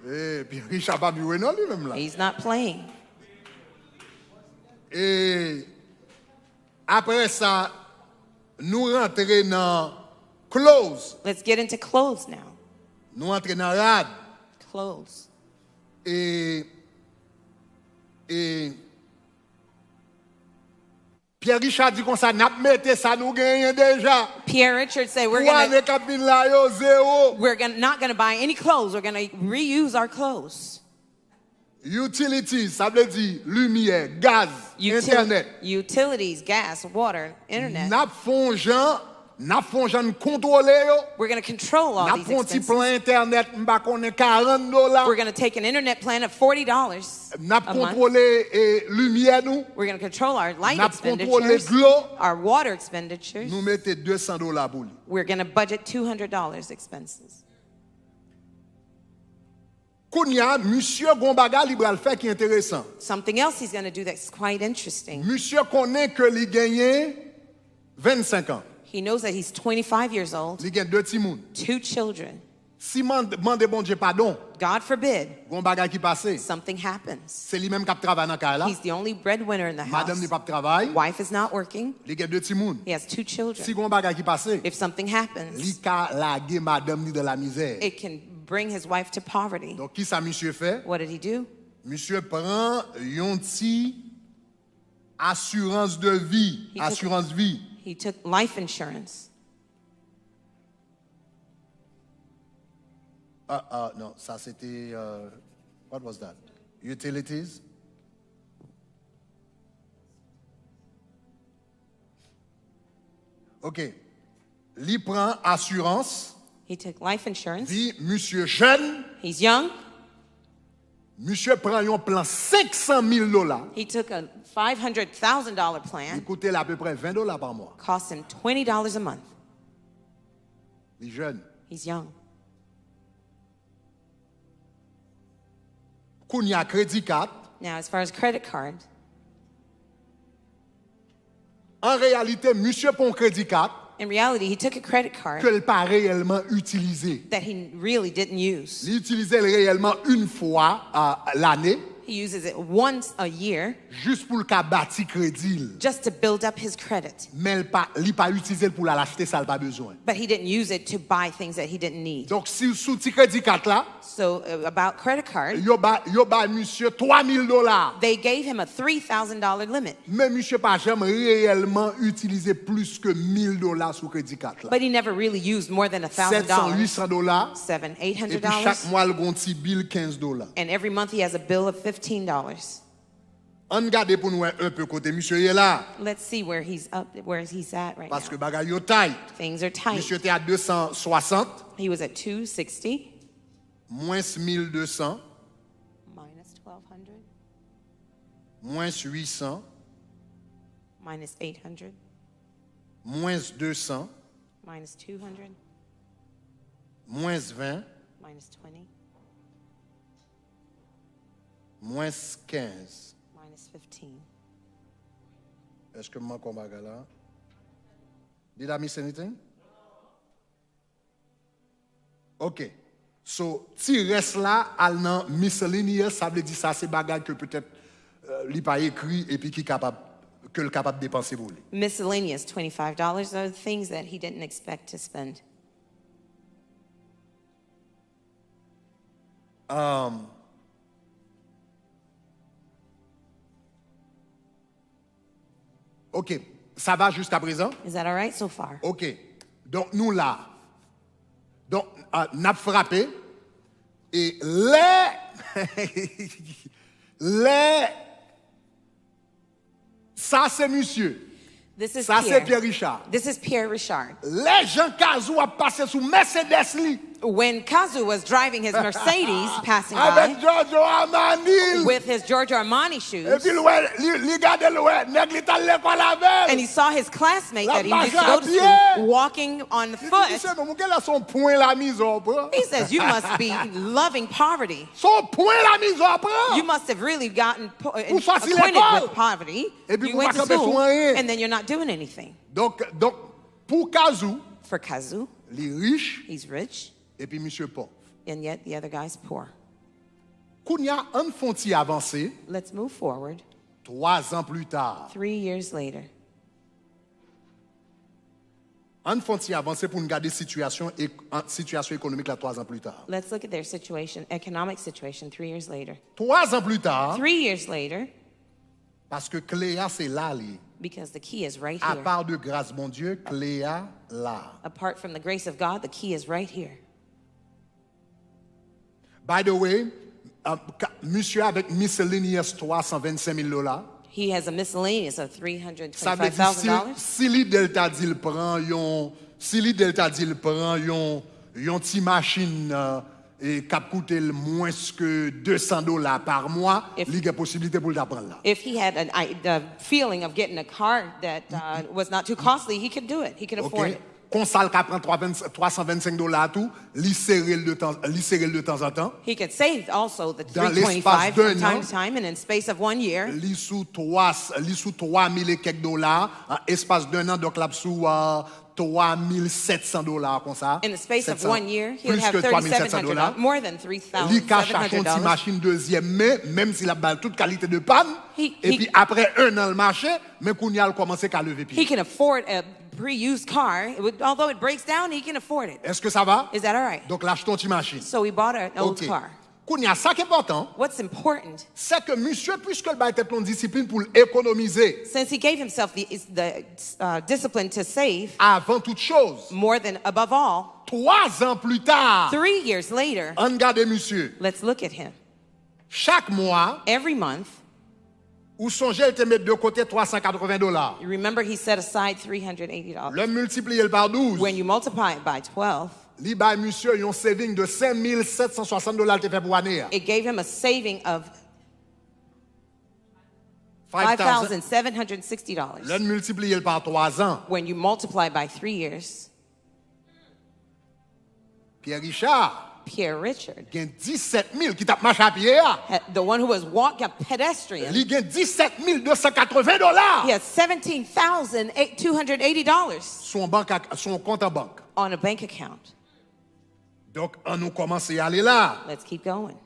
Et puis Richard pas jouer non lui-même là. He's not playing. Et après ça, nous rentrons dans clothes. Let's get into clothes now. Nous rentrons dans rad. Clothes. Et Pierre Richard dit comme ça, n'a mettez ça nous gagnons déjà. Pierre Richard said we're not going to buy any clothes. We're going to reuse our clothes. Utilities, ça veut dire lumière, gaz, internet. Utilities, gas, water, internet. N'a font gens contrôler yo. We're going to control all these expenses. Plan internet, m'pa connait $40. We're going to take an internet plan of $40 n'a contrôler lumière nous. We're going to control our light expenditures, our water expenditures. Nous mettez $200 pour lui. We're going to budget $200 expenses. Kounya, monsieur gon bagay li bral fait qui intéressant. Something else he's going to do that's quite interesting. Monsieur connaît que li gagné 25 ans. He knows that he's 25 years old. Li gen 2 ti moun. 2 children. Si mande bon Dieu pardon. God forbid. Gon bagay qui passe. Something happens. C'est lui même qui travaille dans kay la. He's the only breadwinner in the house. Madame ni pas travail. Wife is not working. Li gen 2 ti moun. He has 2 children. Si gon bagay qui passe. If something happens, li ka lage madame ni dans la misère. It can bring his wife to poverty. Donc qui ça monsieur fait? What did he do? Monsieur prend yon ti assurance de vie, assurance vie. He took life insurance. Non, ça c'était what was that? Utilities. OK. Li prend assurance. He took life insurance. Vie monsieur jeune. He's young. Monsieur prend un plan $500,000. He took a $500,000 plan. Il coûtait à peu près $20 par mois. Cost him $20 a month. Il est jeune. He's young. Kounya crédit card. Now, as far as credit card, en réalité, monsieur prend un crédit card. In reality, he took a credit card que pas réellement utilisé. That he really didn't use. Il utilisait réellement une fois l'année. He uses it once a year. Juste pour le cas bâti crédit. Just to build up his credit. Mais il pas utilisé pour l'acheter ça il pas besoin. But he didn't use it to buy things that he didn't need. Donc si sous ti crédit carte là. So about credit card. Yo ba monsieur $3,000. They gave him a $3,000 limit. Mais monsieur pas jamais réellement utilisé plus que $1,000 sous crédit carte là. But he never really used more than $1,000. $700-800. $700-800. Et puis chaque mois il gon ti bill $15. And every month he has a bill of $15. On garde pour nous un peu côté monsieur est là. Let's see where he's at right Parce que now. bagay yo tight. Things are tight. Monsieur était à 260. He was at 260. Moins 1,200. Minus 1,200. Moins 800. Minus 800. Moins 200. Minus 200. Moins 20. Minus 20. Moins 15. Minus 15. Est-ce que moi comme là? Did I miss anything? OK. So, si reste là, al nan miscellaneous, ça veut dire ça, c'est bagage que peut-être li pas écrit et puis qui capable que le capable dépenser pour lui. Miscellaneous, $25 are things that he didn't expect to spend. OK. Ça va jusqu'à présent? Is that all right so far? OK. Donc, nous là. Donc, n'a frappé. Et ça, c'est monsieur. This is Ça, c'est Pierre. Pierre Richard. This is Pierre Richard. Les gens Kazou a passé sous Mercedes li. When Kazu was driving his Mercedes passing Avec by Giorgio Armani. with his Giorgio Armani Et shoes, puis, li gade l'ouè, nèg li tal l'école avec. and he saw his classmate La that he used to marche go à to pied. school walking on Il foot. dit, mais mon gars, là, son point la mise en prend. He says, you must be loving poverty. Son point la mise en prend. You must have really gotten Ou sorti acquainted l'école. with poverty. Et puis, You vous went to pas camper school, sur rien. and then you're not doing anything. Donc, pour Kazou, For Kazu, les riches, he's rich, et puis monsieur pauvre. and yet the other guy's poor. Kounya, an fonti avancé, Let's move forward. 3 ans plus tard. 3 years later. An fonti avancé pour nous garder situation économique là 3 ans plus tard. Let's look at their situation, economic situation, 3 years later. 3 ans plus tard, 3 years later, parce que Cléa c'est là, li. because the key is right À here. part de grâce, mon Dieu, Cléa là. Apart from the grace of God, the key is right here. By the way, monsieur avec miscellaneous $325,000. He has a miscellaneous of Ça veut dire $325,000. si li Delta dit prend yon yon ti machine et cap coûte moins que $200 par mois, li gen possibilité pour l'apprendre là. If he had the feeling of getting a car that was not too costly, he could do it. He could afford OK. it. Consal qui prend $325 tout, li serrer de temps en temps. He could save also the Dans l'espace $325 d'un from time an. to time, and in space of 1 year, Li sous 3,000 et quelques dollars en espace d'un an, donc là sous $3,700 comme ça. in the space of 1 year, he would Plus have que $3,700. more than Li cache à son petit $3,700. machine deuxième main, même s'il a balle toute qualité de panne. Et He- puis après 1 an le marché, mais qu'on y a commencé qu'à lever He pied. can afford a pre-used car. Although it breaks down, he can afford it. Est-ce que ça va? Is that all right? Donc lâche ton petit machine. So he bought an old OK. car. Qu'on y a ça qui est important, What's important, c'est que monsieur, puisque le bail était une discipline pour économiser since he gave himself the discipline to save, avant toute chose, more than above all, 3 ans plus tard, 3 years later, on regarde monsieur, let's look at him. chaque mois, Every month, ou songez, il te met de côté $380. you remember he set aside $380. Le multiplier par 12, When you multiply it by 12, li bail monsieur, yon saving de $5,760 te fait pour année. it gave him a saving of $5,000. $5,760. Le multiplier par 3 ans. When you multiply by 3 years, Pierre Richard, Pierre Richard, gen 17,000 qui tape marche à pied. the one who was walking, a pedestrian, Li gen $17,280 he has $17,280 son compte en banque. on a bank account. Donc, on nous commence à aller là. Let's keep going.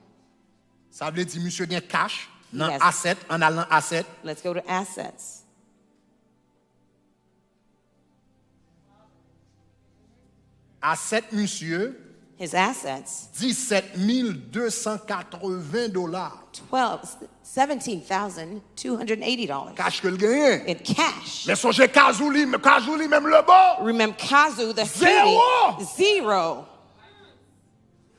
Ça veut dire monsieur gen cash dans Yes. asset, en allant asset. Let's go to assets. Asset monsieur, His assets, $17,280. $17,280 Cash que le gagne. in cash. Mais songez Kazouli même le bon. Remember Kazu, the Zero. city, zero.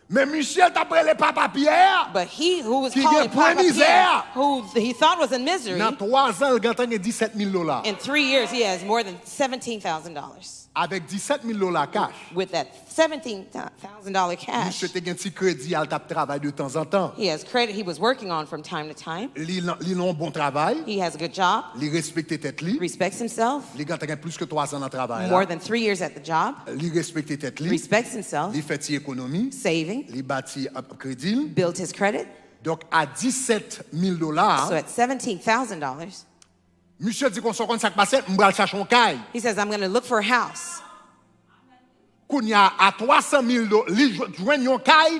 Mais monsieur t'après les papa Pierre. But he who was Qui calling gagne point Papa misère. Pierre, who he thought was in misery, Dans 3 ans, il gagne $17,000. in 3 years he has more than $17,000. Avec $17,000 cash. With that $17,000 cash, Monsieur te gen ti crédit, al tap travail de temps en temps. he has credit he was working on from time to time. Li non bon travail, He has a good job, li respecte tête li, respects himself, li gen plus que 3 ans dans travail more là. than 3 years at the job, Li respecte tête li, respects himself, li fait ti économie, saving, li bâti crédit. built his credit. Donc à $17,000, So at $17,000, monsieur dit qu'on s'en compte ça qui passe, m'bral chercher un caille. he says, I'm going to look for a house. qu'on y a à 300 000 $, li joignent yon kay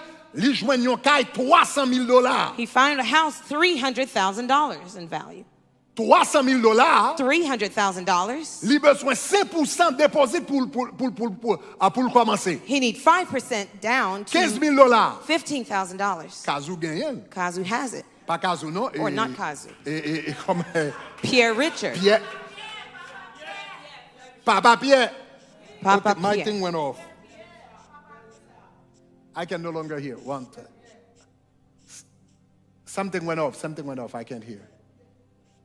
300 000 $. He found a house $300,000 in value. 300 000 $. $300,000. Li besoin 5% déposé pour commencer. He need 5% down to 15 000 $. $15,000. Kazu gagne. Kazu has it. Pas Kazu non. Or not Kazu. Et comme Pierre Richard. Pierre. Papa Pierre. Papa okay, my Pierre. thing went off. I can no longer hear. Something went off. I can't hear.